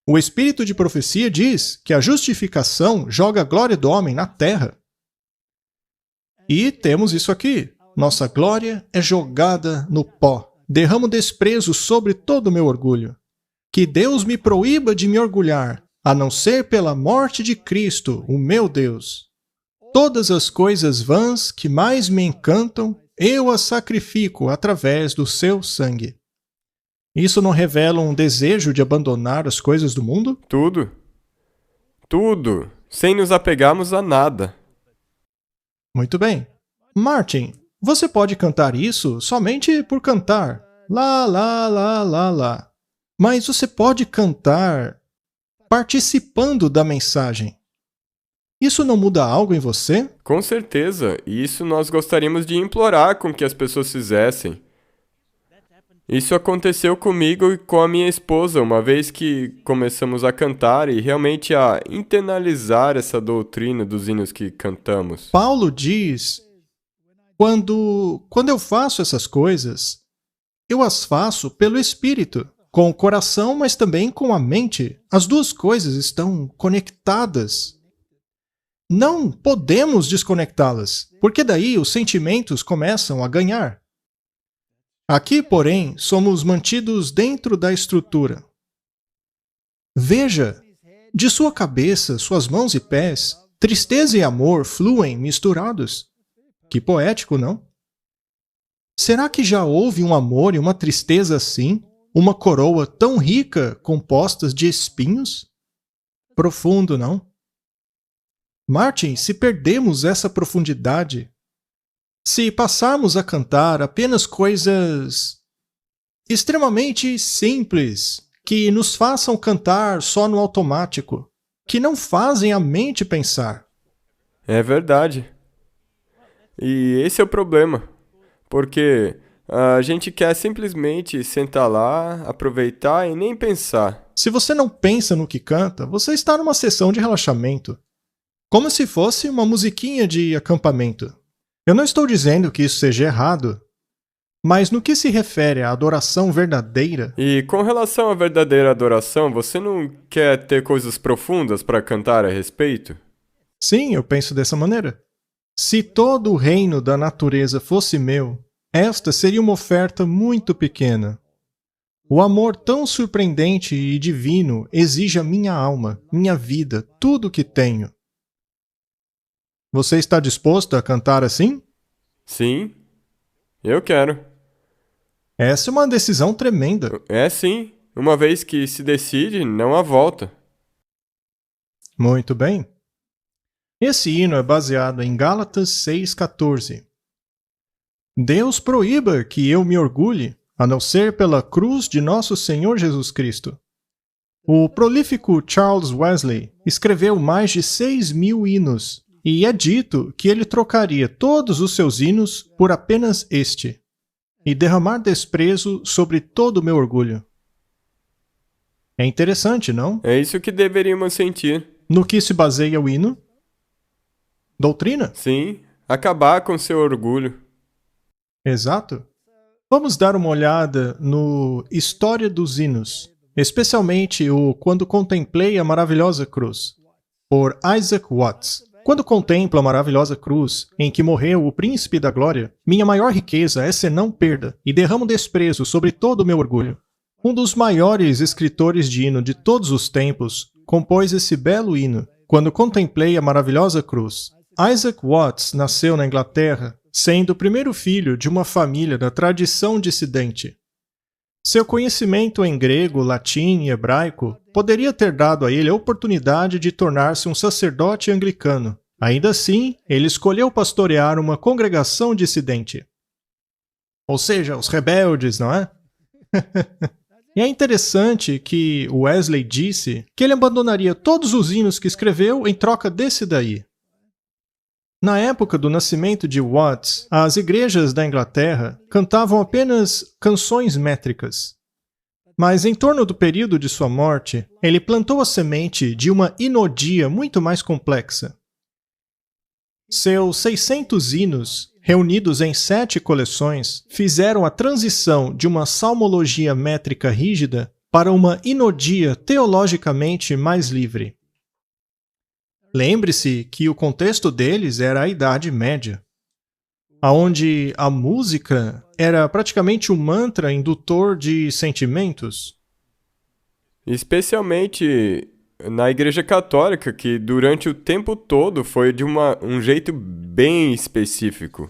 O espírito de profecia diz que a justificação joga a glória do homem na terra. E temos isso aqui. Nossa glória é jogada no pó. Derramo desprezo sobre todo o meu orgulho. Que Deus me proíba de me orgulhar, a não ser pela morte de Cristo, o meu Deus. Todas as coisas vãs que mais me encantam, eu as sacrifico através do seu sangue. Isso não revela um desejo de abandonar as coisas do mundo? tudo. Tudo, sem nos apegarmos a nada. Muito bem. Martin, você pode cantar isso somente por cantar. Lá, lá, lá, lá, lá. Mas você pode cantar participando da mensagem. Isso não muda algo em você? Com certeza, e isso nós gostaríamos de implorar com que as pessoas fizessem. Isso aconteceu comigo e com a minha esposa, uma vez que começamos a cantar e realmente a internalizar essa doutrina dos hinos que cantamos. Paulo diz, quando eu faço essas coisas, eu as faço pelo Espírito, com o coração, mas também com a mente. As duas coisas estão conectadas. Não podemos desconectá-las, porque daí os sentimentos começam a ganhar. Aqui, porém, somos mantidos dentro da estrutura. Veja, de sua cabeça, suas mãos e pés, tristeza e amor fluem misturados. Que poético, não? Será que já houve um amor e uma tristeza assim? Uma coroa tão rica compostas de espinhos? Profundo, não? Martin, se perdemos essa profundidade, se passarmos a cantar apenas coisas extremamente simples, que nos façam cantar só no automático, que não fazem a mente pensar. É verdade. E esse é o problema. Porque a gente quer simplesmente sentar lá, aproveitar e nem pensar. Se você não pensa no que canta, você está numa sessão de relaxamento. Como se fosse uma musiquinha de acampamento. Eu não estou dizendo que isso seja errado, mas no que se refere à adoração verdadeira, E com relação à verdadeira adoração, você não quer ter coisas profundas para cantar a respeito? sim, eu penso dessa maneira. Se todo o reino da natureza fosse meu, esta seria uma oferta muito pequena. O amor tão surpreendente e divino exige a minha alma, minha vida, tudo o que tenho. Você está disposto a cantar assim? Sim, eu quero. Essa é uma decisão tremenda. É sim, uma vez que se decide, não há volta. Muito bem. Esse hino é baseado em Gálatas 6,14. Deus proíba que eu me orgulhe, a não ser pela cruz de nosso Senhor Jesus Cristo. O prolífico Charles Wesley escreveu mais de 6.000 hinos, e é dito que ele trocaria todos os seus hinos por apenas este, e derramar desprezo sobre todo o meu orgulho. É interessante, não? É isso que deveríamos sentir. No que se baseia o hino? Doutrina? Sim, acabar com seu orgulho. Exato. Vamos dar uma olhada no História dos Hinos, especialmente o Quando Contemplei a Maravilhosa Cruz, por Isaac Watts. Quando contemplo a maravilhosa cruz em que morreu o Príncipe da Glória, minha maior riqueza é senão perda, e derramo desprezo sobre todo o meu orgulho. Um dos maiores escritores de hino de todos os tempos compôs esse belo hino, Quando Contemplei a Maravilhosa Cruz. Isaac Watts nasceu na Inglaterra, sendo o primeiro filho de uma família da tradição dissidente. Seu conhecimento em grego, latim e hebraico poderia ter dado a ele a oportunidade de tornar-se um sacerdote anglicano. Ainda assim, ele escolheu pastorear uma congregação dissidente. Ou seja, os rebeldes, não é? E é interessante que Wesley disse que ele abandonaria todos os hinos que escreveu em troca desse daí. Na época do nascimento de Watts, as igrejas da Inglaterra cantavam apenas canções métricas. Mas em torno do período de sua morte, ele plantou a semente de uma hinodia muito mais complexa. Seus 600 hinos, reunidos em 7 coleções, fizeram a transição de uma salmologia métrica rígida para uma hinodia teologicamente mais livre. Lembre-se que o contexto deles era a Idade Média, onde a música era praticamente um mantra indutor de sentimentos. Especialmente na Igreja Católica, que durante o tempo todo foi de um jeito bem específico.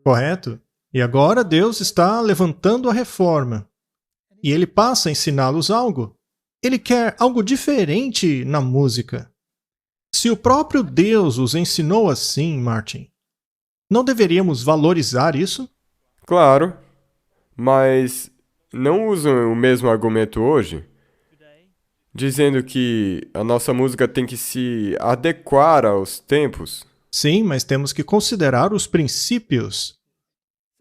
Correto? E agora Deus está levantando a reforma. E ele passa a ensiná-los algo. Ele quer algo diferente na música. Se o próprio Deus os ensinou assim, Martin, não deveríamos valorizar isso? Claro, mas não usam o mesmo argumento hoje, dizendo que a nossa música tem que se adequar aos tempos. Sim, mas temos que considerar os princípios.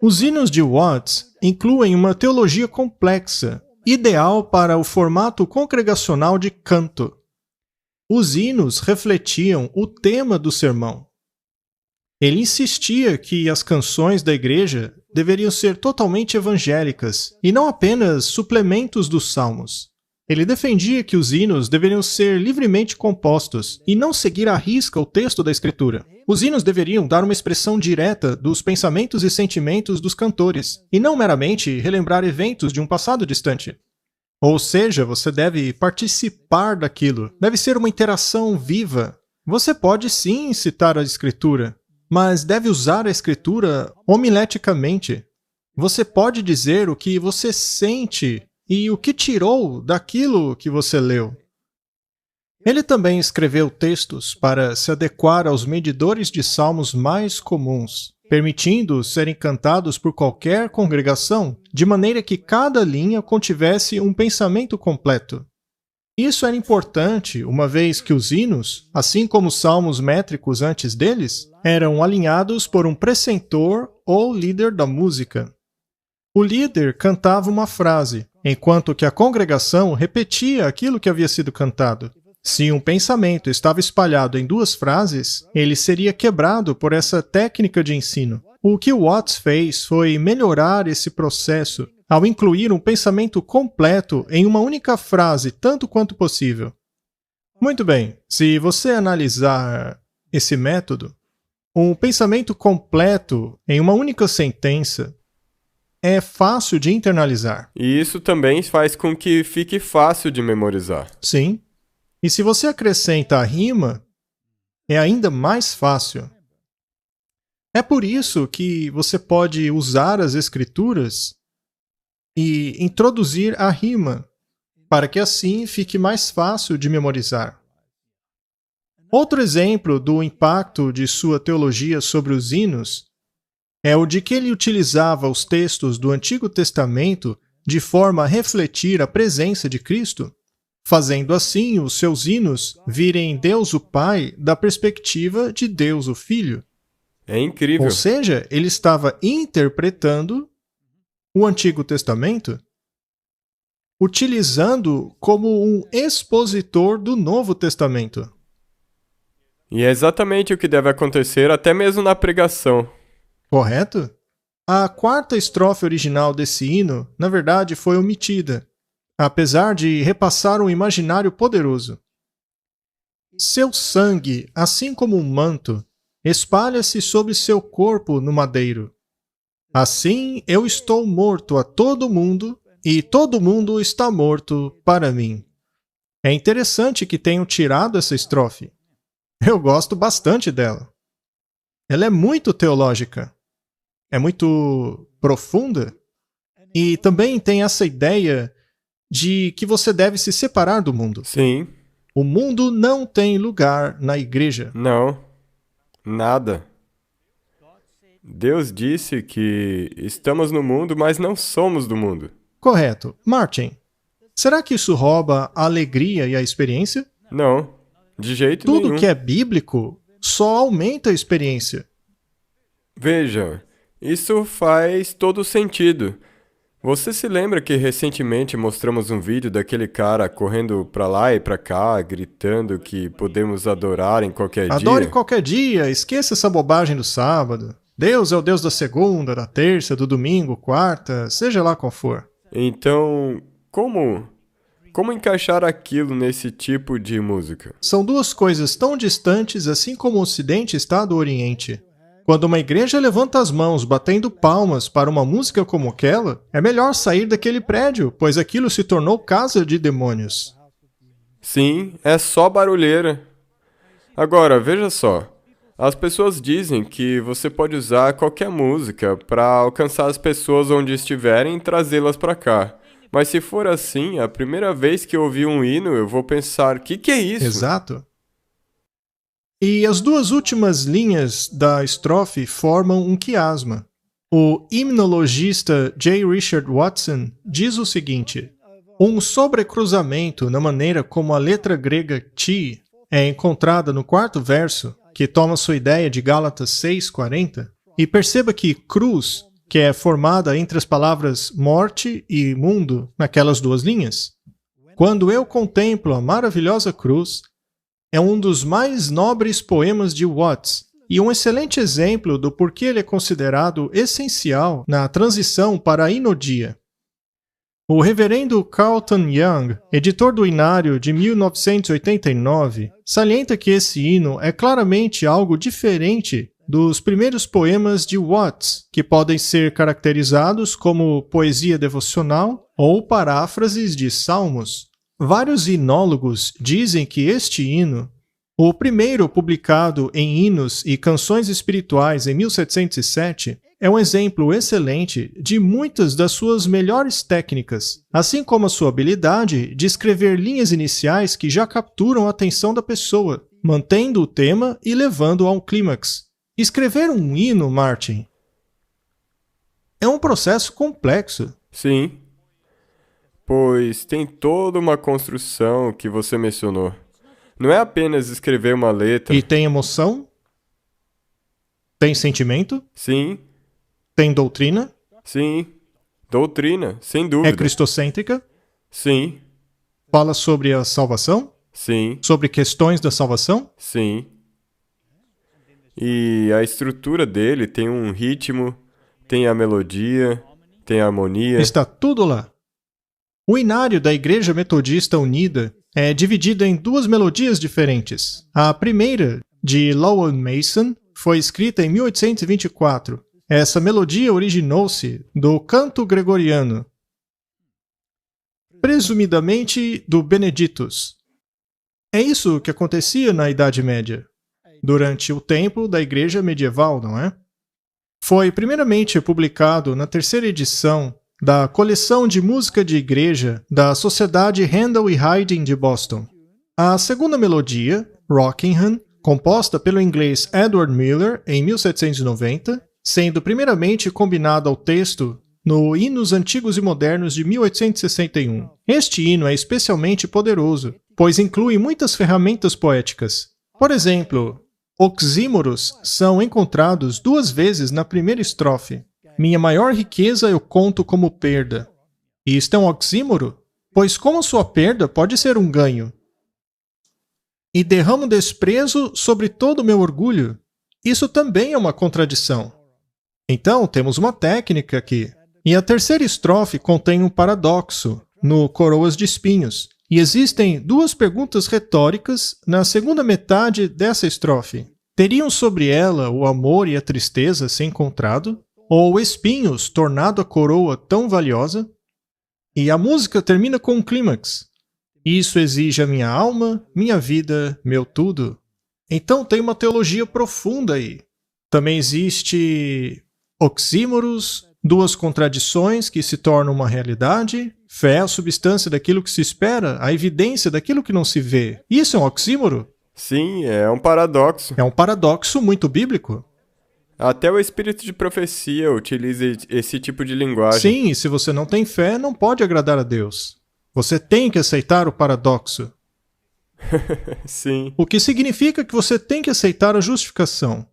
Os hinos de Watts incluem uma teologia complexa, ideal para o formato congregacional de canto. Os hinos refletiam o tema do sermão. Ele insistia que as canções da igreja deveriam ser totalmente evangélicas e não apenas suplementos dos salmos. Ele defendia que os hinos deveriam ser livremente compostos e não seguir à risca o texto da Escritura. Os hinos deveriam dar uma expressão direta dos pensamentos e sentimentos dos cantores, e não meramente relembrar eventos de um passado distante. Ou seja, você deve participar daquilo, deve ser uma interação viva. Você pode sim citar a Escritura, mas deve usar a Escritura homileticamente. Você pode dizer o que você sente e o que tirou daquilo que você leu. Ele também escreveu textos para se adequar aos medidores de salmos mais comuns, permitindo serem cantados por qualquer congregação, de maneira que cada linha contivesse um pensamento completo. Isso era importante, uma vez que os hinos, assim como os salmos métricos antes deles, eram alinhados por um precentor ou líder da música. O líder cantava uma frase, enquanto que a congregação repetia aquilo que havia sido cantado. Se um pensamento estava espalhado em 2 frases, ele seria quebrado por essa técnica de ensino. O que Watts fez foi melhorar esse processo ao incluir um pensamento completo em uma única frase tanto quanto possível. Muito bem, se você analisar esse método, um pensamento completo em uma única sentença é fácil de internalizar. E isso também faz com que fique fácil de memorizar. Sim. E se você acrescenta a rima, é ainda mais fácil. É por isso que você pode usar as escrituras e introduzir a rima, para que assim fique mais fácil de memorizar. Outro exemplo do impacto de sua teologia sobre os hinos é o de que ele utilizava os textos do Antigo Testamento de forma a refletir a presença de Cristo, fazendo assim os seus hinos virem Deus o Pai da perspectiva de Deus o Filho. É incrível. Ou seja, ele estava interpretando o Antigo Testamento, utilizando como um expositor do Novo Testamento. E é exatamente o que deve acontecer até mesmo na pregação. Correto? A quarta estrofe original desse hino, na verdade, foi omitida, apesar de repassar um imaginário poderoso. Seu sangue, assim como um manto, espalha-se sobre seu corpo no madeiro. Assim eu estou morto a todo mundo, e todo mundo está morto para mim. É interessante que tenham tirado essa estrofe. Eu gosto bastante dela. Ela é muito teológica. É muito profunda. E também tem essa ideia de que você deve se separar do mundo. Sim. O mundo não tem lugar na igreja. Não. Nada. Deus disse que estamos no mundo, mas não somos do mundo. Correto. Martin, será que isso rouba a alegria e a experiência? Não. De jeito Tudo nenhum. que é bíblico só aumenta a experiência. Veja, isso faz todo sentido. Você se lembra que recentemente mostramos um vídeo daquele cara correndo pra lá e pra cá, gritando que podemos adorar em qualquer Adore dia? qualquer dia, esqueça essa bobagem do sábado. Deus é o Deus da segunda, da terça, do domingo, quarta, seja lá qual for. Então, como encaixar aquilo nesse tipo de música? São duas coisas tão distantes assim como o Ocidente está do Oriente. Quando uma igreja levanta as mãos batendo palmas para uma música como aquela, é melhor sair daquele prédio, pois aquilo se tornou casa de demônios. Sim, é só barulheira. Agora, veja só. As pessoas dizem que você pode usar qualquer música para alcançar as pessoas onde estiverem e trazê-las para cá. Mas se for assim, a primeira vez que eu ouvir um hino, eu vou pensar, que é isso? Exato. E as duas últimas linhas da estrofe formam um quiasma. O himnologista J. Richard Watson diz o seguinte: um sobrecruzamento na maneira como a letra grega ti é encontrada no quarto verso, que toma sua ideia de Gálatas 6:40, e perceba que cruz, que é formada entre as palavras morte e mundo naquelas duas linhas. Quando eu contemplo a maravilhosa cruz, é um dos mais nobres poemas de Watts e um excelente exemplo do porquê ele é considerado essencial na transição para a hinodia. O reverendo Carlton Young, editor do Inário de 1989, salienta que esse hino é claramente algo diferente dos primeiros poemas de Watts, que podem ser caracterizados como poesia devocional ou paráfrases de salmos. Vários hinólogos dizem que este hino, o primeiro publicado em Hinos e Canções Espirituais em 1707, é um exemplo excelente de muitas das suas melhores técnicas, assim como a sua habilidade de escrever linhas iniciais que já capturam a atenção da pessoa, mantendo o tema e levando a um clímax. Escrever um hino, Martin, é um processo complexo. Sim, pois tem toda uma construção que você mencionou. Não é apenas escrever uma letra. E tem emoção? Tem sentimento? Sim, Tem doutrina? sim. Doutrina, sem dúvida. É cristocêntrica? Sim, Fala sobre a salvação? sim, Sobre questões da salvação? sim. E a estrutura dele tem um ritmo, tem a melodia, tem a harmonia. Está tudo lá. O Inário da Igreja Metodista Unida é dividido em duas melodias diferentes. A primeira, de Lowell Mason, foi escrita em 1824. Essa melodia originou-se do canto gregoriano, presumidamente do Benedictus. É isso que acontecia na Idade Média, durante o tempo da Igreja Medieval, não é? Foi primeiramente publicado na terceira edição da coleção de música de igreja da Sociedade Handel e Haydn de Boston. A segunda melodia, Rockingham, composta pelo inglês Edward Miller em 1790, sendo primeiramente combinada ao texto no Hinos Antigos e Modernos de 1861. Este hino é especialmente poderoso, pois inclui muitas ferramentas poéticas. Por exemplo, oxímoros são encontrados 2 vezes na primeira estrofe. Minha maior riqueza eu conto como perda. E isto é um oxímoro? Pois como sua perda pode ser um ganho? E derramo desprezo sobre todo o meu orgulho. Isso também é uma contradição. Então, temos uma técnica aqui. E a terceira estrofe contém um paradoxo, no Coroas de Espinhos. E existem 2 perguntas retóricas na segunda metade dessa estrofe. Teriam sobre ela o amor e a tristeza se encontrado? Ou espinhos tornado a coroa tão valiosa? E a música termina com um clímax. Isso exige a minha alma, minha vida, meu tudo. Então tem uma teologia profunda aí. Também existe oxímoros, 2 contradições que se tornam uma realidade. Fé é a substância daquilo que se espera, a evidência daquilo que não se vê. Isso é um oxímoro? Sim, é um paradoxo. É um paradoxo muito bíblico. Até o espírito de profecia utiliza esse tipo de linguagem. Sim, e se você não tem fé, não pode agradar a Deus. Você tem que aceitar o paradoxo. Sim. O que significa que você tem que aceitar a justificação.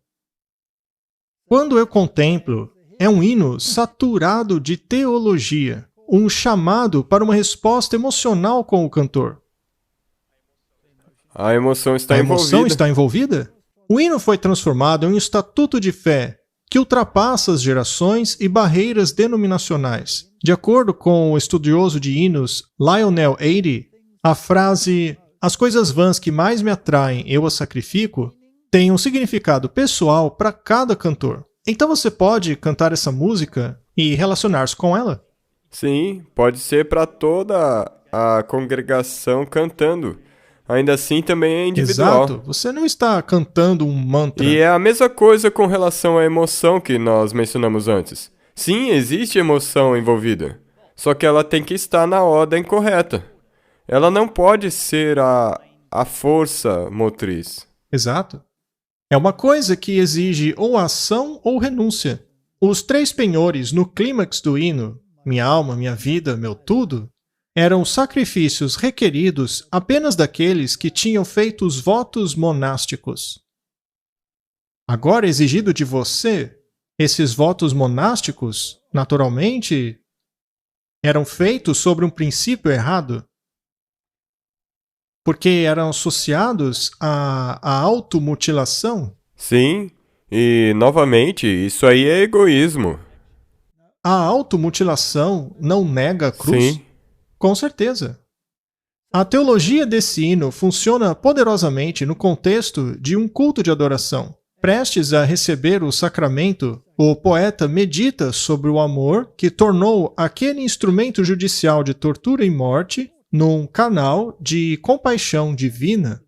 Quando eu contemplo, é um hino saturado de teologia, um chamado para uma resposta emocional com o cantor. A emoção está A envolvida. emoção está envolvida? O hino foi transformado em um estatuto de fé que ultrapassa as gerações e barreiras denominacionais. De acordo com o estudioso de hinos Lionel Eady, a frase "as coisas vãs que mais me atraem, eu as sacrifico" tem um significado pessoal para cada cantor. Então você pode cantar essa música e relacionar-se com ela? Sim, pode ser para toda a congregação cantando. Ainda assim, também é individual. Exato. Você não está cantando um mantra. E é a mesma coisa com relação à emoção que nós mencionamos antes. Sim, existe emoção envolvida, só que ela tem que estar na ordem correta. Ela não pode ser a força motriz. Exato. É uma coisa que exige ou ação ou renúncia. Os 3 penhores no clímax do hino, minha alma, minha vida, meu tudo, eram sacrifícios requeridos apenas daqueles que tinham feito os votos monásticos. Agora é exigido de você, esses votos monásticos, naturalmente, eram feitos sobre um princípio errado, porque eram associados à automutilação. Sim, e novamente, isso aí é egoísmo. A automutilação não nega a cruz? Sim. Com certeza. A teologia desse hino funciona poderosamente no contexto de um culto de adoração. Prestes a receber o sacramento, o poeta medita sobre o amor que tornou aquele instrumento judicial de tortura e morte num canal de compaixão divina.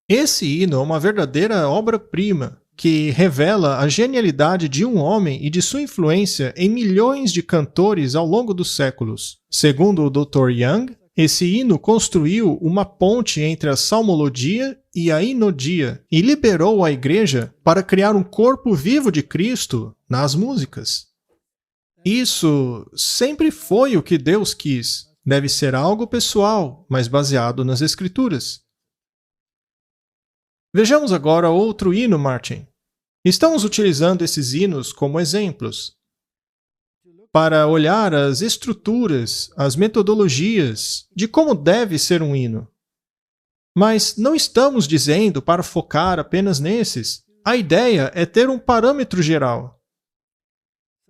Esse hino é uma verdadeira obra-prima que revela a genialidade de um homem e de sua influência em milhões de cantores ao longo dos séculos. Segundo o Dr. Young, esse hino construiu uma ponte entre a salmologia e a hinodia e liberou a igreja para criar um corpo vivo de Cristo nas músicas. Isso sempre foi o que Deus quis. Deve ser algo pessoal, mas baseado nas Escrituras. Vejamos agora outro hino, Martin. Estamos utilizando esses hinos como exemplos para olhar as estruturas, as metodologias de como deve ser um hino. Mas não estamos dizendo para focar apenas nesses. A ideia é ter um parâmetro geral,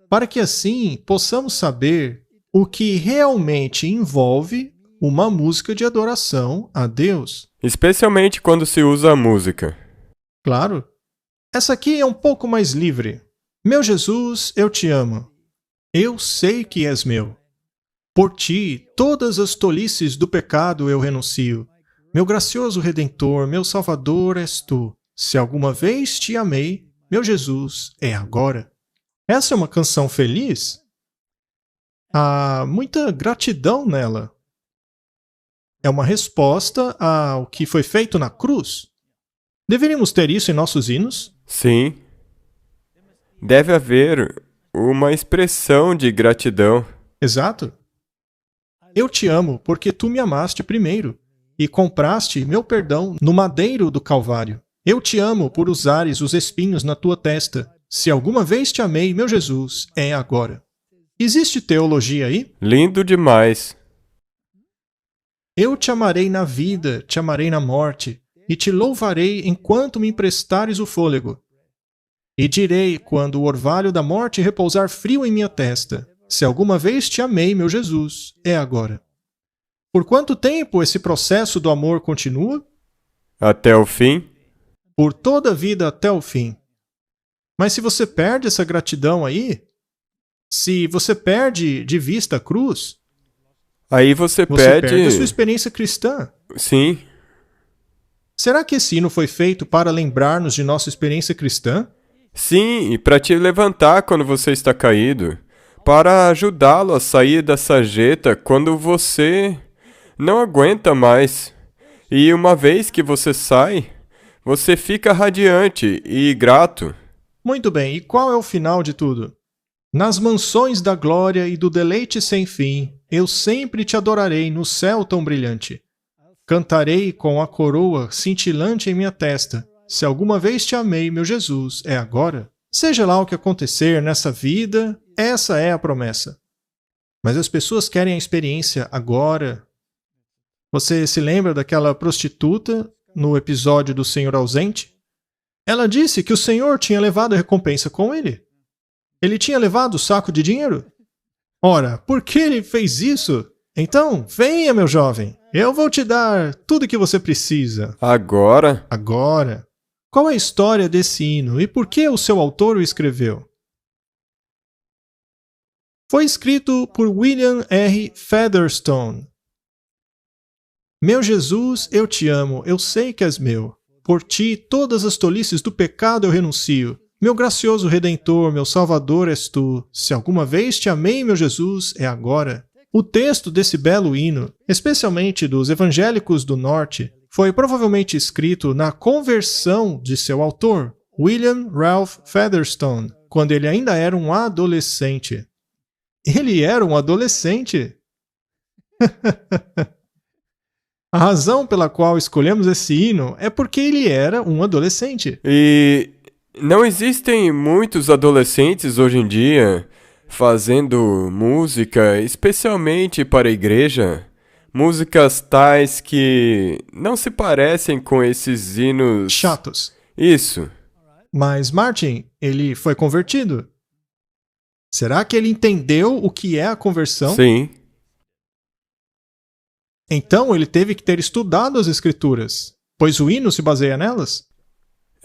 para que assim possamos saber o que realmente envolve uma música de adoração a Deus. Especialmente quando se usa a música. Claro. Essa aqui é um pouco mais livre. Meu Jesus, eu te amo. Eu sei que és meu. Por ti, todas as tolices do pecado eu renuncio. Meu gracioso Redentor, meu Salvador és tu. Se alguma vez te amei, meu Jesus, é agora. Essa é uma canção feliz? Há muita gratidão nela. É uma resposta ao que foi feito na cruz. Deveríamos ter isso em nossos hinos? Sim. Deve haver uma expressão de gratidão. Exato. Eu te amo porque tu me amaste primeiro e compraste meu perdão no madeiro do Calvário. Eu te amo por usares os espinhos na tua testa. Se alguma vez te amei, meu Jesus, é agora. Existe teologia aí? Lindo demais. Eu te amarei na vida, te amarei na morte, e te louvarei enquanto me emprestares o fôlego. E direi, quando o orvalho da morte repousar frio em minha testa, se alguma vez te amei, meu Jesus, é agora. Por quanto tempo esse processo do amor continua? Até o fim? Por toda a vida até o fim. Mas se você perde essa gratidão aí, se você perde de vista a cruz, Aí você perde perde... a sua experiência cristã. Sim. Será que esse hino foi feito para lembrar-nos de nossa experiência cristã? Sim, e para te levantar quando você está caído. Para ajudá-lo a sair da sarjeta quando você não aguenta mais. E uma vez que você sai, você fica radiante e grato. Muito bem, e qual é o final de tudo? Nas mansões da glória e do deleite sem fim, eu sempre te adorarei no céu tão brilhante. Cantarei com a coroa cintilante em minha testa. Se alguma vez te amei, meu Jesus, é agora. Seja lá o que acontecer nessa vida, essa é a promessa. Mas as pessoas querem a experiência agora. Você se lembra daquela prostituta no episódio do Senhor ausente? Ela disse que o Senhor tinha levado a recompensa com ele. Ele tinha levado o saco de dinheiro? Ora, por que ele fez isso? Então, venha, meu jovem. Eu vou te dar tudo o que você precisa. Agora? Agora. Qual é a história desse hino e por que o seu autor o escreveu? Foi escrito por William R. Featherstone. Meu Jesus, eu te amo, eu sei que és meu. Por ti, todas as tolices do pecado eu renuncio. Meu gracioso Redentor, meu Salvador és tu. Se alguma vez te amei, meu Jesus, é agora. O texto desse belo hino, especialmente dos evangélicos do norte, foi provavelmente escrito na conversão de seu autor, William Ralph Featherstone, quando ele ainda era um adolescente. Ele era um adolescente? A razão pela qual escolhemos esse hino é porque ele era um adolescente. E não existem muitos adolescentes hoje em dia fazendo música, especialmente para a igreja. Músicas tais que não se parecem com esses hinos... chatos. Isso. Mas Martin, ele foi convertido. Será que ele entendeu o que é a conversão? Sim. Então ele teve que ter estudado as escrituras, pois o hino se baseia nelas?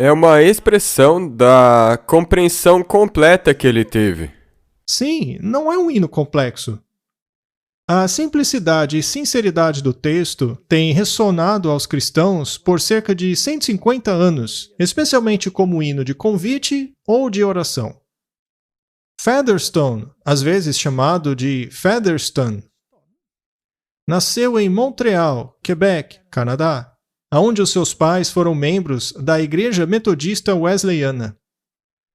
É uma expressão da compreensão completa que ele teve. Sim, não é um hino complexo. A simplicidade e sinceridade do texto têm ressonado aos cristãos por cerca de 150 anos, especialmente como hino de convite ou de oração. Featherstone, às vezes chamado de Featherstone, nasceu em Montreal, Quebec, Canadá, onde os seus pais foram membros da Igreja Metodista Wesleyana.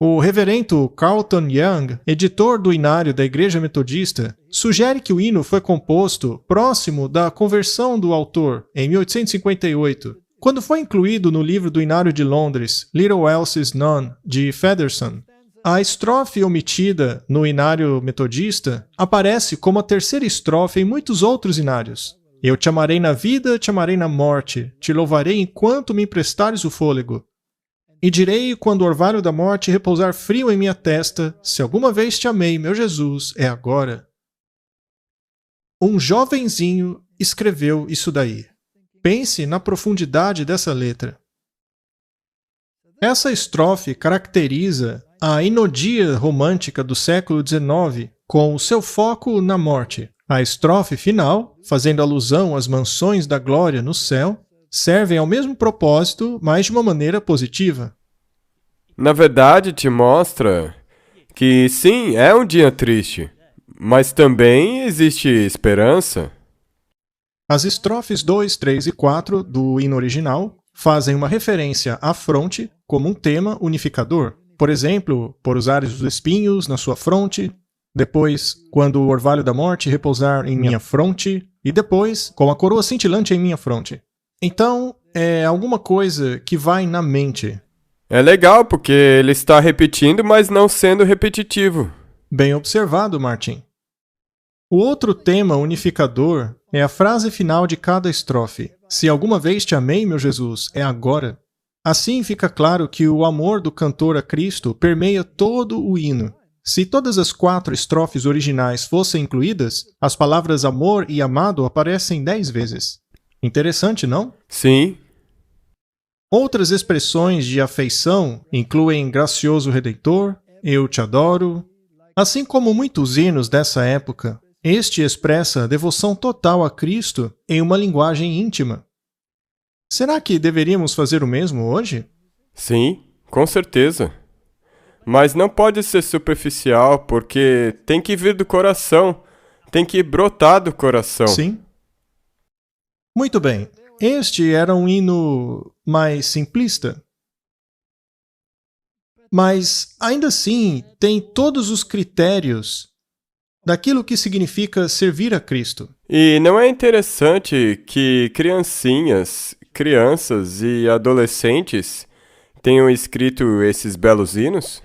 O reverendo Carlton Young, editor do Inário da Igreja Metodista, sugere que o hino foi composto próximo da conversão do autor, em 1858, quando foi incluído no livro do Inário de Londres, Little Else Is Known, de Featherstone. A estrofe omitida no Inário Metodista aparece como a terceira estrofe em muitos outros inários. Eu te amarei na vida, te amarei na morte, te louvarei enquanto me emprestares o fôlego. E direi, quando o orvalho da morte repousar frio em minha testa, se alguma vez te amei, meu Jesus, é agora. Um jovenzinho escreveu isso daí. Pense na profundidade dessa letra. Essa estrofe caracteriza a inodia romântica do século XIX, com o seu foco na morte. A estrofe final, fazendo alusão às mansões da glória no céu, servem ao mesmo propósito, mas de uma maneira positiva. Na verdade, te mostra que sim, é um dia triste, mas também existe esperança. As estrofes 2, 3 e 4 do hino original fazem uma referência à fronte como um tema unificador. Por exemplo, por usares os espinhos na sua fronte, depois, quando o orvalho da morte repousar em minha fronte, e depois, com a coroa cintilante em minha fronte. Então, é alguma coisa que vai na mente. É legal porque ele está repetindo, mas não sendo repetitivo. Bem observado, Martin. O outro tema unificador é a frase final de cada estrofe. Se alguma vez te amei, meu Jesus, é agora. Assim fica claro que o amor do cantor a Cristo permeia todo o hino. Se todas as 4 estrofes originais fossem incluídas, as palavras amor e amado aparecem 10 vezes. Interessante, não? Sim. Outras expressões de afeição incluem gracioso Redentor, eu te adoro. Assim como muitos hinos dessa época, este expressa devoção total a Cristo em uma linguagem íntima. Será que deveríamos fazer o mesmo hoje? Sim, com certeza. Mas não pode ser superficial, porque tem que vir do coração, tem que brotar do coração. Sim. Muito bem. Este era um hino mais simplista. Mas, ainda assim, tem todos os critérios daquilo que significa servir a Cristo. E não é interessante que crianças e adolescentes tenham escrito esses belos hinos?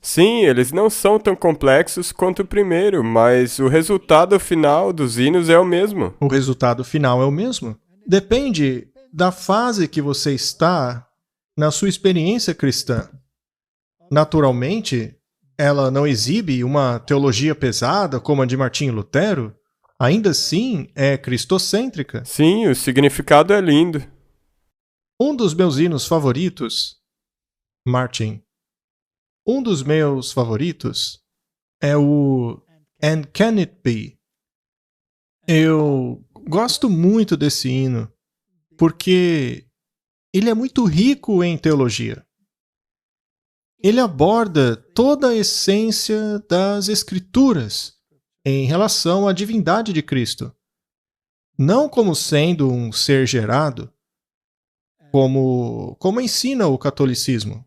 Sim, eles não são tão complexos quanto o primeiro, mas o resultado final dos hinos é o mesmo. O resultado final é o mesmo. Depende da fase que você está na sua experiência cristã. Naturalmente, ela não exibe uma teologia pesada como a de Martinho Lutero. Ainda assim, é cristocêntrica. Sim, o significado é lindo. Um dos meus hinos favoritos, Martin, um dos meus favoritos é o And Can It Be? Eu gosto muito desse hino porque ele é muito rico em teologia. Ele aborda toda a essência das Escrituras em relação à divindade de Cristo. Não como sendo um ser gerado, como ensina o catolicismo,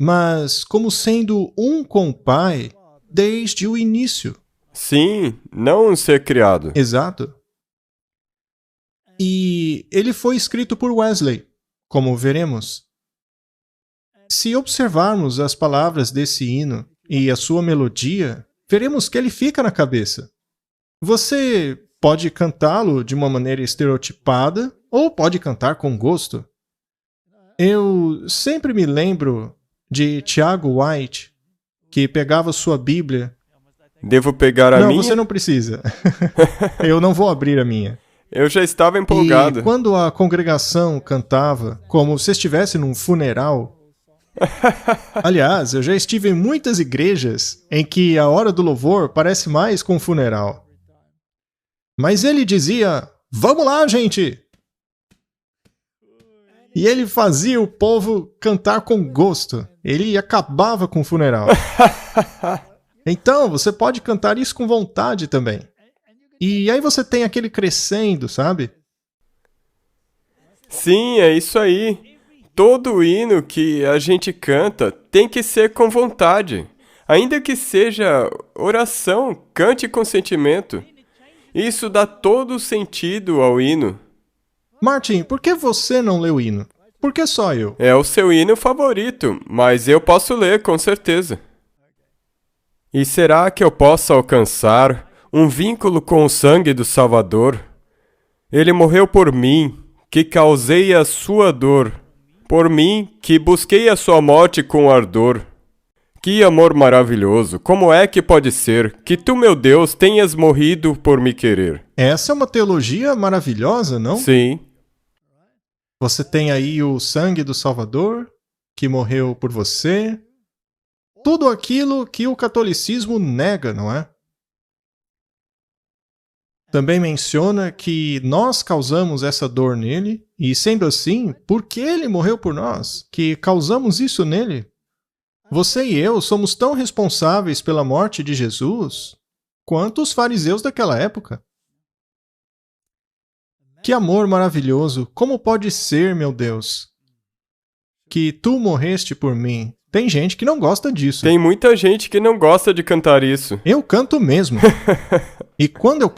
mas como sendo um com o Pai desde o início. Sim, não um ser criado. Exato. E ele foi escrito por Wesley, como veremos. Se observarmos as palavras desse hino e a sua melodia, veremos que ele fica na cabeça. Você pode cantá-lo de uma maneira estereotipada ou pode cantar com gosto. Eu sempre me lembro de Tiago White, que pegava sua Bíblia. Devo pegar a minha? Não, você não precisa. Eu não vou abrir a minha. Eu já estava empolgado. E quando a congregação cantava, como se estivesse num funeral. Aliás, eu já estive em muitas igrejas em que a hora do louvor parece mais com um funeral. Mas ele dizia, vamos lá, gente! E ele fazia o povo cantar com gosto. Ele acabava com o funeral. Então, você pode cantar isso com vontade também. E aí você tem aquele crescendo, sabe? Sim, é isso aí. Todo hino que a gente canta tem que ser com vontade. Ainda que seja oração, cante com sentimento. Isso dá todo o sentido ao hino. Martin, por que você não lê o hino? Por que só eu? É o seu hino favorito, mas eu posso ler, com certeza. E será que eu posso alcançar um vínculo com o sangue do Salvador? Ele morreu por mim, que causei a sua dor. Por mim, que busquei a sua morte com ardor. Que amor maravilhoso! Como é que pode ser que tu, meu Deus, tenhas morrido por me querer? Essa é uma teologia maravilhosa, não? Sim. Você tem aí o sangue do Salvador, que morreu por você. Tudo aquilo que o catolicismo nega, não é? Também menciona que nós causamos essa dor nele, e sendo assim, porque ele morreu por nós, que causamos isso nele. Você e eu somos tão responsáveis pela morte de Jesus quanto os fariseus daquela época. Que amor maravilhoso! Como pode ser, meu Deus, que tu morreste por mim? Tem gente que não gosta disso. Tem muita gente que não gosta de cantar isso. Eu canto mesmo. E quando eu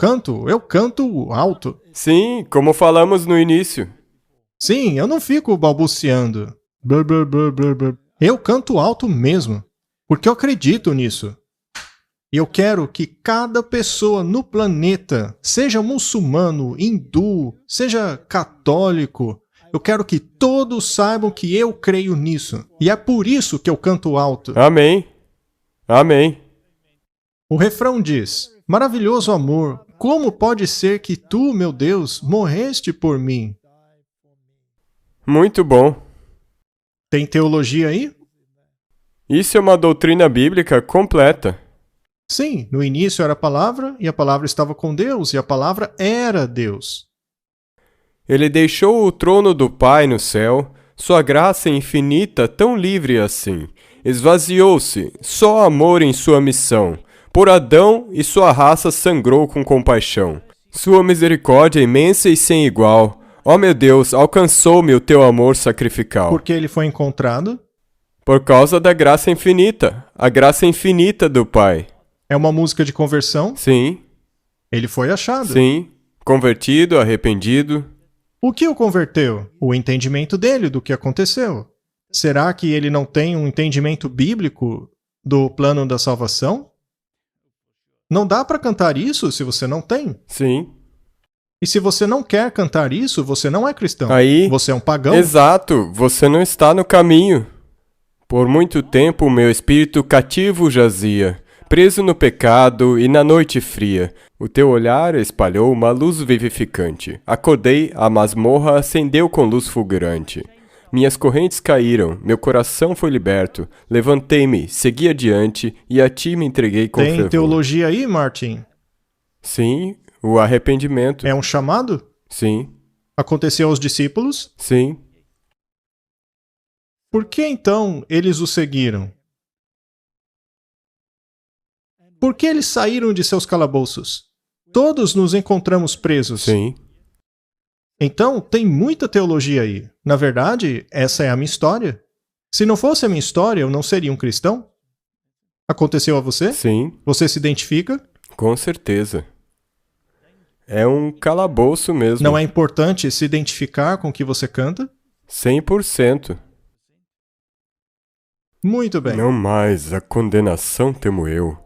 canto alto. Sim, como falamos no início. Sim, eu não fico balbuciando. Blá, blá, blá, blá, blá. Eu canto alto mesmo, porque eu acredito nisso. E eu quero que cada pessoa no planeta, seja muçulmano, hindu, seja católico, eu quero que todos saibam que eu creio nisso. E é por isso que eu canto alto. Amém. Amém. O refrão diz: maravilhoso amor, como pode ser que tu, meu Deus, morreste por mim? Muito bom. Tem teologia aí? Isso é uma doutrina bíblica completa. Sim, no início era a palavra, e a palavra estava com Deus, e a palavra era Deus. Ele deixou o trono do Pai no céu, sua graça infinita tão livre assim. Esvaziou-se, só amor em sua missão. Por Adão e sua raça sangrou com compaixão. Sua misericórdia imensa e sem igual. Ó meu Deus, alcançou-me o teu amor sacrificial. Porque ele foi encontrado? Por causa da graça infinita, a graça infinita do Pai. É uma música de conversão? Sim. Ele foi achado. Sim. Convertido, arrependido. O que o converteu? O entendimento dele do que aconteceu. Será que ele não tem um entendimento bíblico do plano da salvação? Não dá para cantar isso se você não tem. Sim. E se você não quer cantar isso, você não é cristão. Aí, você é um pagão. Exato, você não está no caminho. Por muito tempo o meu espírito cativo jazia, preso no pecado e na noite fria. O teu olhar espalhou uma luz vivificante. Acordei, a masmorra acendeu com luz fulgurante. Minhas correntes caíram, meu coração foi liberto. Levantei-me, segui adiante e a ti me entreguei com Tem fervor. teologia aí, Martin? Sim, o arrependimento. É um chamado? Sim, Aconteceu aos discípulos? sim. Por que então eles o seguiram? Por que eles saíram de seus calabouços? Todos nos encontramos presos. Sim. Então, tem muita teologia aí. Na verdade, essa é a minha história. Se não fosse a minha história, eu não seria um cristão? Aconteceu a você? Sim, Você se identifica? com certeza. É um calabouço mesmo. Não é importante se identificar com o que você canta? 100%. Muito bem. Não mais a condenação temo eu.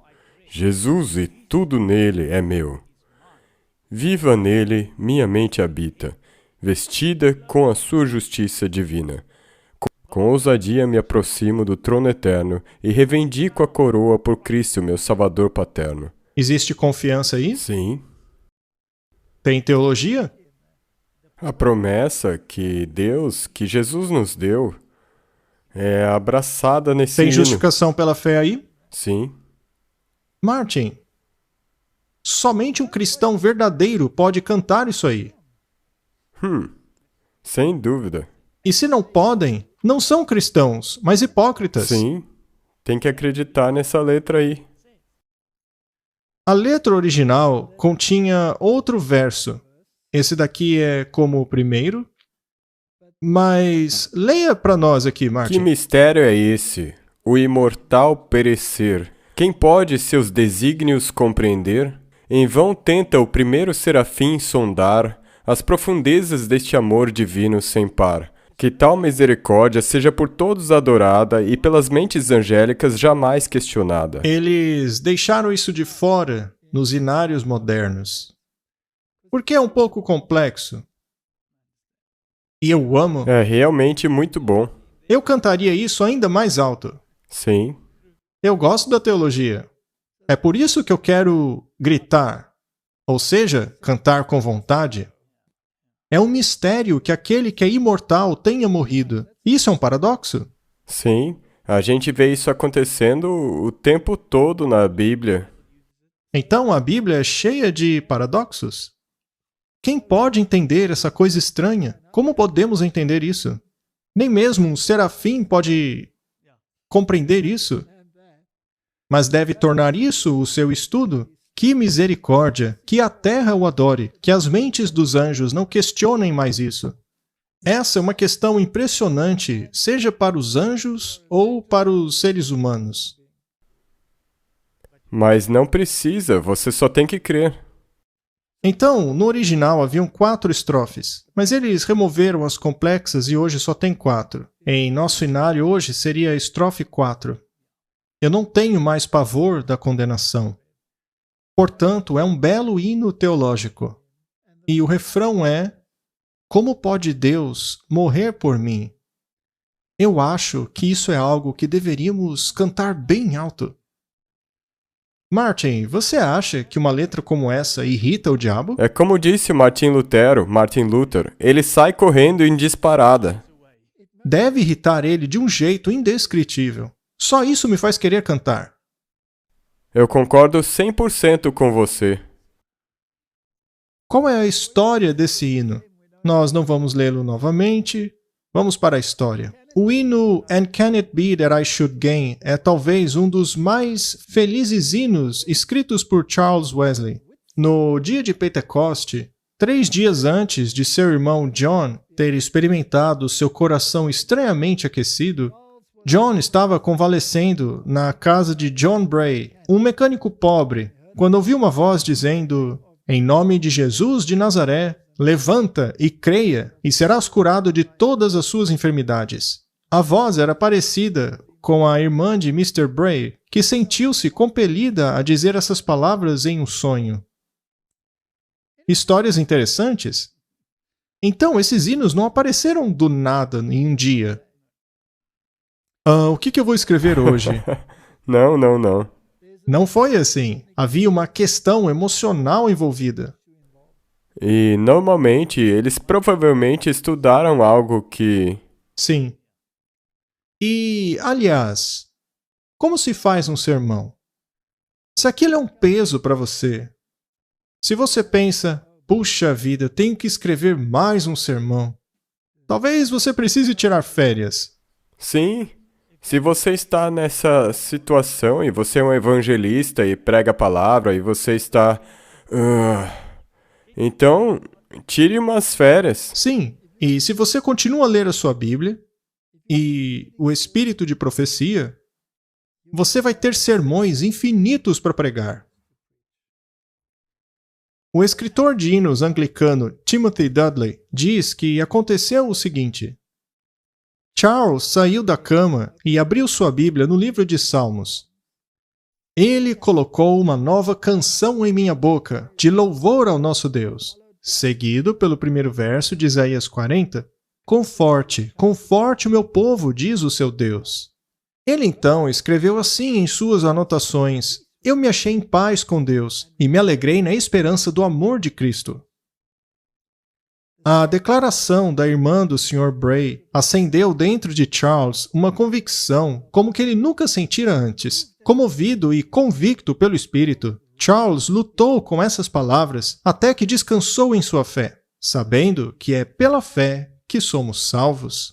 Jesus e tudo nele é meu. Viva nele, minha mente habita, vestida com a sua justiça divina. Com ousadia me aproximo do trono eterno e reivindico a coroa por Cristo, meu Salvador paterno. Existe confiança aí? Sim, Tem teologia? a promessa que Jesus nos deu, é abraçada nesse Tem hino. justificação pela fé aí? Sim, Martin, somente um cristão verdadeiro pode cantar isso aí. sem dúvida. E se não podem, não são cristãos, mas hipócritas. Sim, tem que acreditar nessa letra aí. A letra original continha outro verso. Esse daqui é como o primeiro. Mas leia para nós aqui, Que Martin. mistério é esse? O imortal perecer. Quem pode seus desígnios compreender? Em vão tenta o primeiro serafim sondar as profundezas deste amor divino sem par. Que tal misericórdia seja por todos adorada e pelas mentes angélicas jamais questionada. Eles deixaram isso de fora nos inários modernos. Porque é um pouco complexo. E eu amo. É realmente muito bom. Eu cantaria isso ainda mais alto. Sim, Eu gosto da teologia. É por isso que eu quero gritar, ou seja, cantar com vontade. É um mistério que aquele que é imortal tenha morrido. Isso é um paradoxo? sim. A gente vê isso acontecendo o tempo todo na Bíblia. Então a Bíblia é cheia de paradoxos? Quem pode entender essa coisa estranha? Como podemos entender isso? Nem mesmo um serafim pode compreender isso. Mas deve tornar isso o seu estudo? Que misericórdia! Que a terra o adore! Que as mentes dos anjos não questionem mais isso! Essa é uma questão impressionante, seja para os anjos ou para os seres humanos. Mas não precisa, você só tem que crer. Então, no original haviam 4 estrofes, mas eles removeram as complexas e hoje só tem 4. Em nosso inário hoje seria a estrofe 4. Eu não tenho mais pavor da condenação. Portanto, é um belo hino teológico. E o refrão é: como pode Deus morrer por mim? Eu acho que isso é algo que deveríamos cantar bem alto. Martin, você acha que uma letra como essa irrita o diabo? É como disse Martin Luther, ele sai correndo em disparada. Deve irritar ele de um jeito indescritível. Só isso me faz querer cantar. Eu concordo 100% com você. Qual é a história desse hino? Nós não vamos lê-lo novamente. Vamos para a história. O hino And Can It Be That I Should Gain é talvez um dos mais felizes hinos escritos por Charles Wesley. No dia de Pentecoste, 3 dias antes de seu irmão John ter experimentado seu coração estranhamente aquecido, John estava convalescendo na casa de John Bray, um mecânico pobre, quando ouviu uma voz dizendo: "Em nome de Jesus de Nazaré, levanta e creia, e serás curado de todas as suas enfermidades." A voz era parecida com a irmã de Mr. Bray, que sentiu-se compelida a dizer essas palavras em um sonho. Histórias interessantes? Então, esses hinos não apareceram do nada em um dia. O que eu vou escrever hoje? Não. Não foi assim. Havia uma questão emocional envolvida. E, normalmente, eles provavelmente estudaram algo que... Sim. E, aliás, como se faz um sermão? Se aquilo é um peso para você, se você pensa, puxa vida, tenho que escrever mais um sermão, talvez você precise tirar férias. Sim, se você está nessa situação e você é um evangelista e prega a palavra e você está... Então, tire umas férias. Sim, e se você continua a ler a sua Bíblia e o espírito de profecia, você vai ter sermões infinitos para pregar. O escritor de hinos anglicano Timothy Dudley diz que aconteceu o seguinte: Charles saiu da cama e abriu sua Bíblia no livro de Salmos. Ele colocou uma nova canção em minha boca, de louvor ao nosso Deus, seguido pelo primeiro verso de Isaías 40. Conforte o meu povo, diz o seu Deus. Ele então escreveu assim em suas anotações: eu me achei em paz com Deus e me alegrei na esperança do amor de Cristo. A declaração da irmã do Sr. Bray acendeu dentro de Charles uma convicção como que ele nunca sentira antes. Comovido e convicto pelo Espírito, Charles lutou com essas palavras até que descansou em sua fé, sabendo que é pela fé que somos salvos.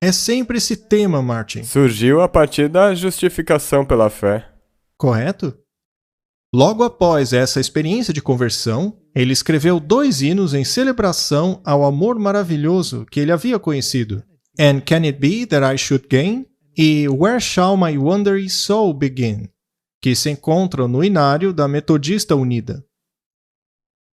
É sempre esse tema, Martin. Surgiu a partir da justificação pela fé. Correto? Logo após essa experiência de conversão, ele escreveu 2 hinos em celebração ao amor maravilhoso que ele havia conhecido: And Can It Be That I Should Gain? E Where Shall My Wandering Soul Begin? Que se encontram no inário da Metodista Unida.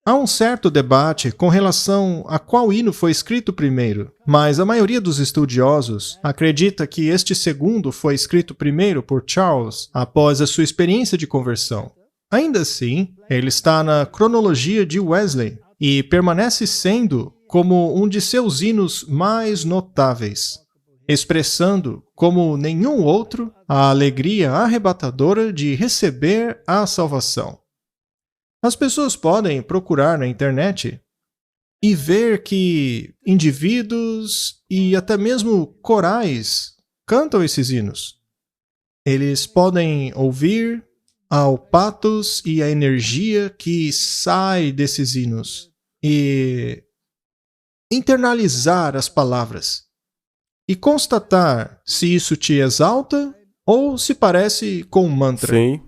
Há um certo debate com relação a qual hino foi escrito primeiro, mas a maioria dos estudiosos acredita que este segundo foi escrito primeiro por Charles após a sua experiência de conversão. Ainda assim, ele está na cronologia de Wesley e permanece sendo como um de seus hinos mais notáveis, expressando, como nenhum outro, a alegria arrebatadora de receber a salvação. As pessoas podem procurar na internet e ver que indivíduos e até mesmo corais cantam esses hinos. Eles podem ouvir ao patos e a energia que sai desses hinos e internalizar as palavras e constatar se isso te exalta ou se parece com um mantra. Sim.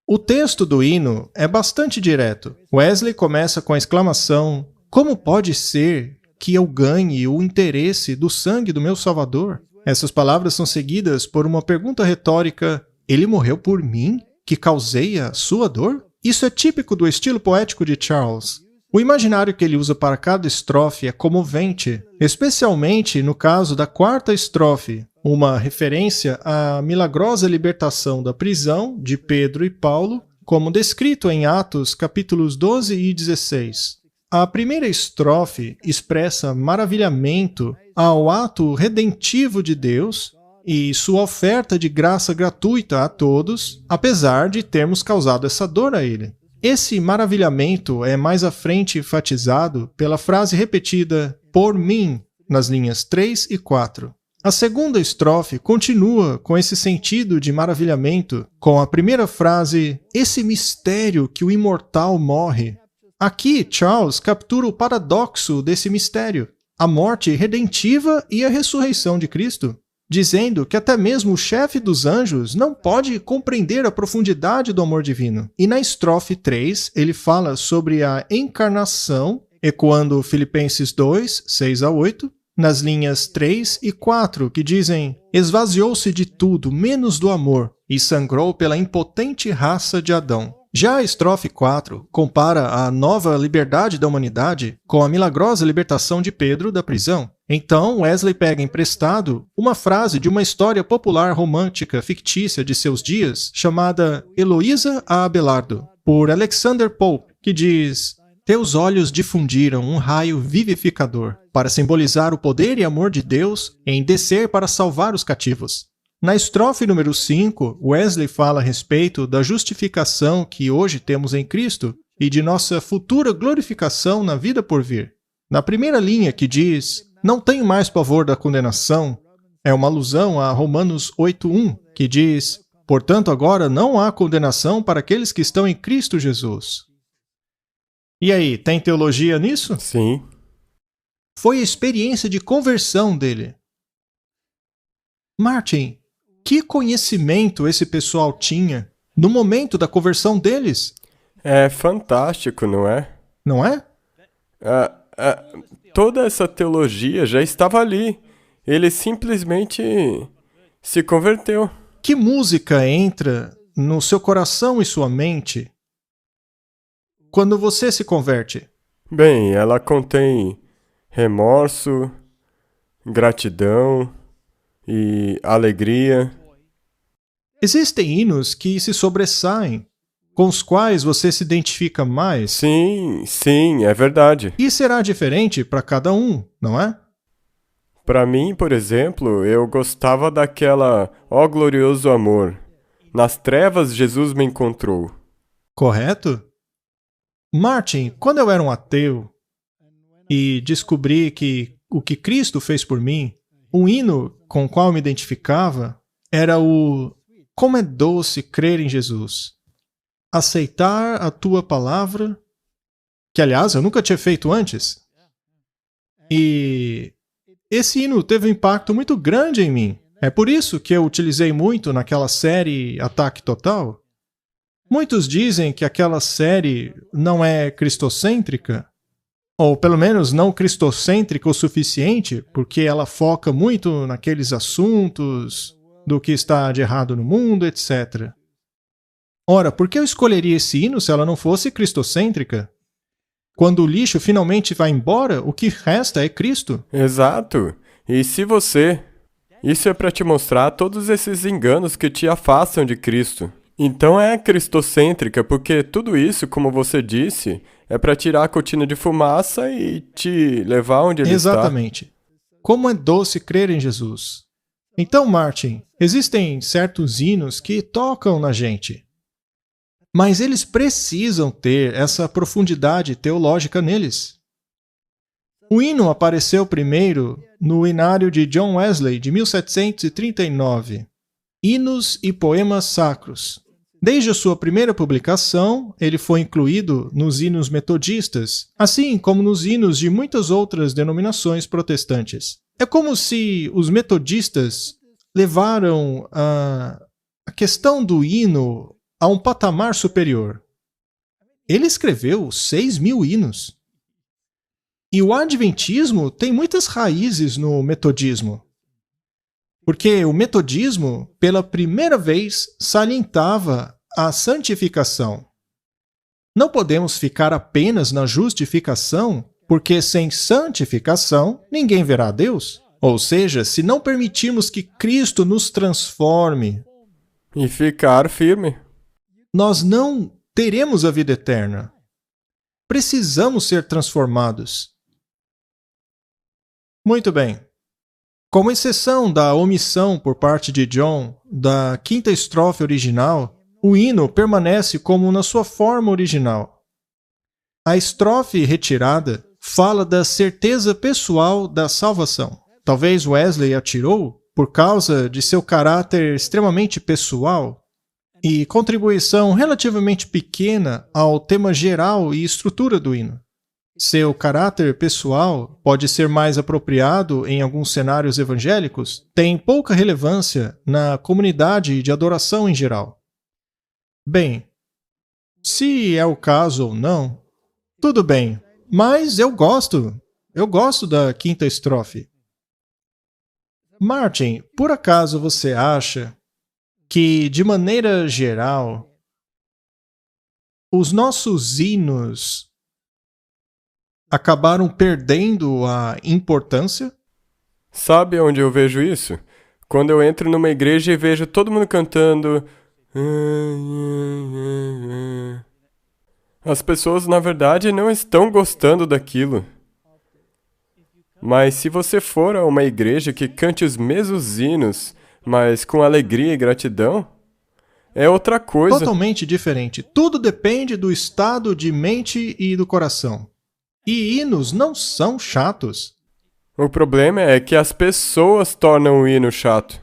O texto do hino é bastante direto. Wesley começa com a exclamação: "Como pode ser que eu ganhe o interesse do sangue do meu Salvador?" Essas palavras são seguidas por uma pergunta retórica: "Ele morreu por mim, que causei a sua dor?" Isso é típico do estilo poético de Charles. O imaginário que ele usa para cada estrofe é comovente, especialmente no caso da quarta estrofe, uma referência à milagrosa libertação da prisão de Pedro e Paulo, como descrito em Atos capítulos 12 e 16. A primeira estrofe expressa maravilhamento ao ato redentivo de Deus e sua oferta de graça gratuita a todos, apesar de termos causado essa dor a ele. Esse maravilhamento é mais à frente enfatizado pela frase repetida "por mim" nas linhas 3 e 4. A segunda estrofe continua com esse sentido de maravilhamento, com a primeira frase "esse mistério que o imortal morre". Aqui, Charles captura o paradoxo desse mistério, a morte redentiva e a ressurreição de Cristo, dizendo que até mesmo o chefe dos anjos não pode compreender a profundidade do amor divino. E na estrofe 3, ele fala sobre a encarnação, ecoando Filipenses 2, 6 a 8, nas linhas 3 e 4, que dizem: "Esvaziou-se de tudo, menos do amor, e sangrou pela impotente raça de Adão." Já a estrofe 4 compara a nova liberdade da humanidade com a milagrosa libertação de Pedro da prisão. Então, Wesley pega emprestado uma frase de uma história popular romântica fictícia de seus dias, chamada Heloísa a Abelardo, por Alexander Pope, que diz: "Teus olhos difundiram um raio vivificador, para simbolizar o poder e amor de Deus em descer para salvar os cativos." Na estrofe número 5, Wesley fala a respeito da justificação que hoje temos em Cristo e de nossa futura glorificação na vida por vir. Na primeira linha, que diz: "Não tenho mais pavor da condenação", é uma alusão a Romanos 8:1, que diz: "Portanto, agora não há condenação para aqueles que estão em Cristo Jesus." E aí, tem teologia nisso? Sim. Foi a experiência de conversão dele. Martin, que conhecimento esse pessoal tinha no momento da conversão deles? É fantástico, não é? Não é? Toda essa teologia já estava ali. Ele simplesmente se converteu. Que música entra no seu coração e sua mente quando você se converte? Bem, ela contém remorso, gratidão e alegria. Existem hinos que se sobressaem, com os quais você se identifica mais. Sim, é verdade. E será diferente para cada um, não é? Para mim, por exemplo, eu gostava daquela "Ó glorioso amor, nas trevas Jesus me encontrou." Correto? Martin, quando eu era um ateu e descobri que o que Cristo fez por mim, um hino com o qual eu me identificava era o "Como é doce crer em Jesus, aceitar a tua palavra", que aliás eu nunca tinha feito antes. E esse hino teve um impacto muito grande em mim. É por isso que eu utilizei muito naquela série Ataque Total. Muitos dizem que aquela série não é cristocêntrica, ou pelo menos não cristocêntrica o suficiente, porque ela foca muito naqueles assuntos do que está de errado no mundo, etc. Ora, por que eu escolheria esse hino se ela não fosse cristocêntrica? Quando o lixo finalmente vai embora, o que resta é Cristo. Exato. E se você... Isso é para te mostrar todos esses enganos que te afastam de Cristo. Então é cristocêntrica, porque tudo isso, como você disse, é para tirar a cortina de fumaça e te levar onde ele está. Exatamente. Como é doce crer em Jesus. Então, Martin, existem certos hinos que tocam na gente, mas eles precisam ter essa profundidade teológica neles. O hino apareceu primeiro no Inário de John Wesley, de 1739, Hinos e Poemas Sacros. Desde a sua primeira publicação, ele foi incluído nos hinos metodistas, assim como nos hinos de muitas outras denominações protestantes. É como se os metodistas levaram a questão do hino a um patamar superior. Ele escreveu 6.000 hinos. E o adventismo tem muitas raízes no metodismo. Porque o metodismo, pela primeira vez, salientava a santificação. Não podemos ficar apenas na justificação, porque sem santificação ninguém verá Deus. Ou seja, se não permitirmos que Cristo nos transforme E ficar firme. nós não teremos a vida eterna. Precisamos ser transformados. Muito bem. Com exceção da omissão por parte de John da quinta estrofe original, o hino permanece como na sua forma original. A estrofe retirada fala da certeza pessoal da salvação. Talvez Wesley a tirou por causa de seu caráter extremamente pessoal e contribuição relativamente pequena ao tema geral e estrutura do hino. Seu caráter pessoal pode ser mais apropriado em alguns cenários evangélicos, tem pouca relevância na comunidade de adoração em geral. Bem, se é o caso ou não, tudo bem, mas eu gosto da quinta estrofe. Martin, por acaso você acha que, de maneira geral, os nossos hinos acabaram perdendo a importância? Sabe onde eu vejo isso? Quando eu entro numa igreja e vejo todo mundo cantando. As pessoas, na verdade, não estão gostando daquilo. Mas se você for a uma igreja que cante os mesmos hinos, mas com alegria e gratidão, é outra coisa. Totalmente diferente. Tudo depende do estado de mente e do coração. E hinos não são chatos. O problema é que as pessoas tornam o hino chato.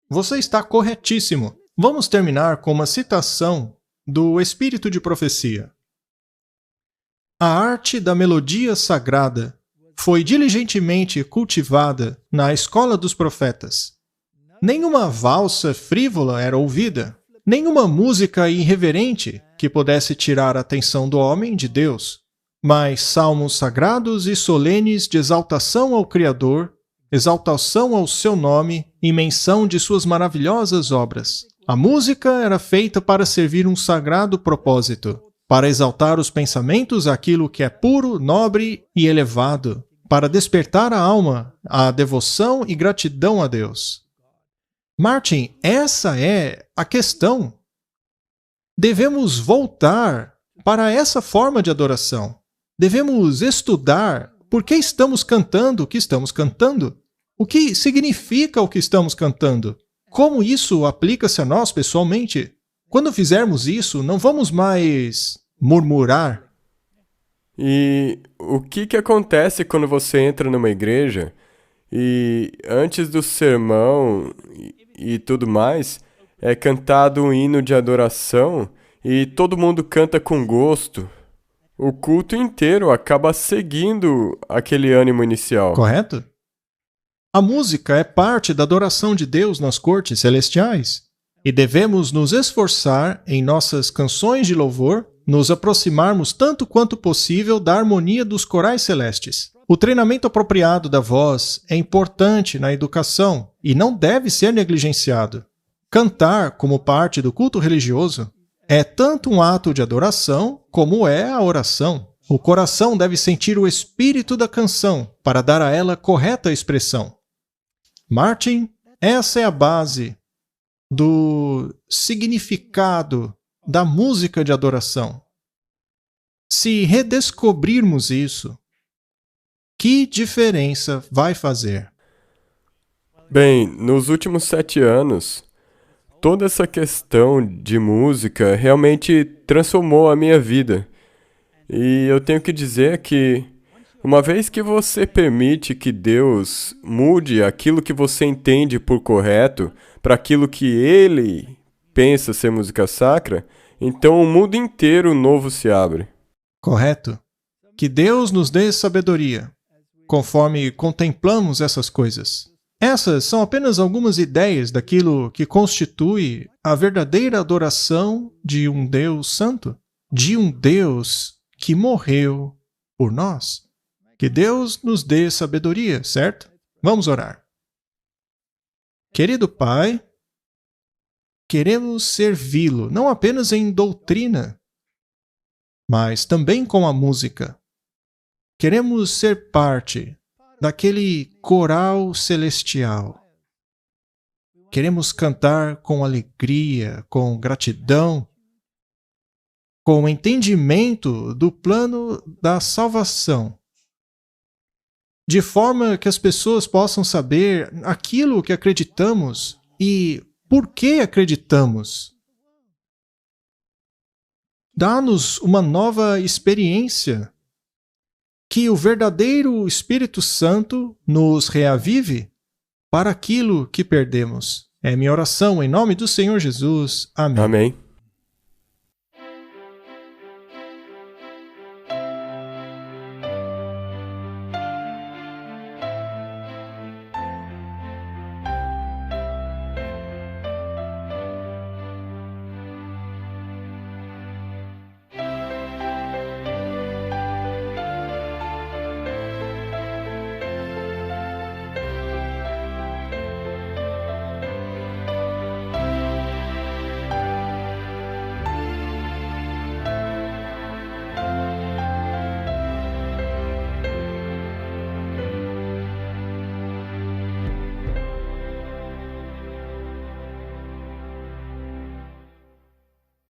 Você está corretíssimo. Vamos terminar com uma citação do Espírito de Profecia. A arte da melodia sagrada foi diligentemente cultivada na escola dos profetas. Nenhuma valsa frívola era ouvida, nenhuma música irreverente que pudesse tirar a atenção do homem de Deus, mas salmos sagrados e solenes de exaltação ao Criador, exaltação ao seu nome e menção de suas maravilhosas obras. A música era feita para servir um sagrado propósito, para exaltar os pensamentos àquilo que é puro, nobre e elevado, para despertar a alma à devoção e gratidão a Deus. Martin, essa é a questão. Devemos voltar para essa forma de adoração. Devemos estudar por que estamos cantando o que estamos cantando, o que significa o que estamos cantando, como isso aplica-se a nós pessoalmente. Quando fizermos isso, não vamos mais murmurar. E o que acontece quando você entra numa igreja e antes do sermão e tudo mais, é cantado um hino de adoração e todo mundo canta com gosto? O culto inteiro acaba seguindo aquele ânimo inicial. Correto? A música é parte da adoração de Deus nas cortes celestiais. E devemos nos esforçar em nossas canções de louvor, nos aproximarmos tanto quanto possível da harmonia dos corais celestes. O treinamento apropriado da voz é importante na educação e não deve ser negligenciado. Cantar como parte do culto religioso é tanto um ato de adoração como é a oração. O coração deve sentir o espírito da canção para dar a ela correta expressão. Martin, essa é a base do significado da música de adoração. Se redescobrirmos isso, que diferença vai fazer? Bem, nos últimos 7 anos, toda essa questão de música realmente transformou a minha vida. E eu tenho que dizer que Uma vez que você permite que Deus mude aquilo que você entende por correto para aquilo que Ele pensa ser música sacra, então o mundo inteiro novo se abre. Correto? Que Deus nos dê sabedoria, conforme contemplamos essas coisas. Essas são apenas algumas ideias daquilo que constitui a verdadeira adoração de um Deus santo, de um Deus que morreu por nós. Que Deus nos dê sabedoria, certo? Vamos orar. Querido Pai, queremos servi-lo, não apenas em doutrina, mas também com a música. Queremos ser parte daquele coral celestial. Queremos cantar com alegria, com gratidão, com entendimento do plano da salvação, de forma que as pessoas possam saber aquilo que acreditamos e por que acreditamos. Dá-nos uma nova experiência, que o verdadeiro Espírito Santo nos reavive para aquilo que perdemos. É minha oração em nome do Senhor Jesus. Amém. Amém.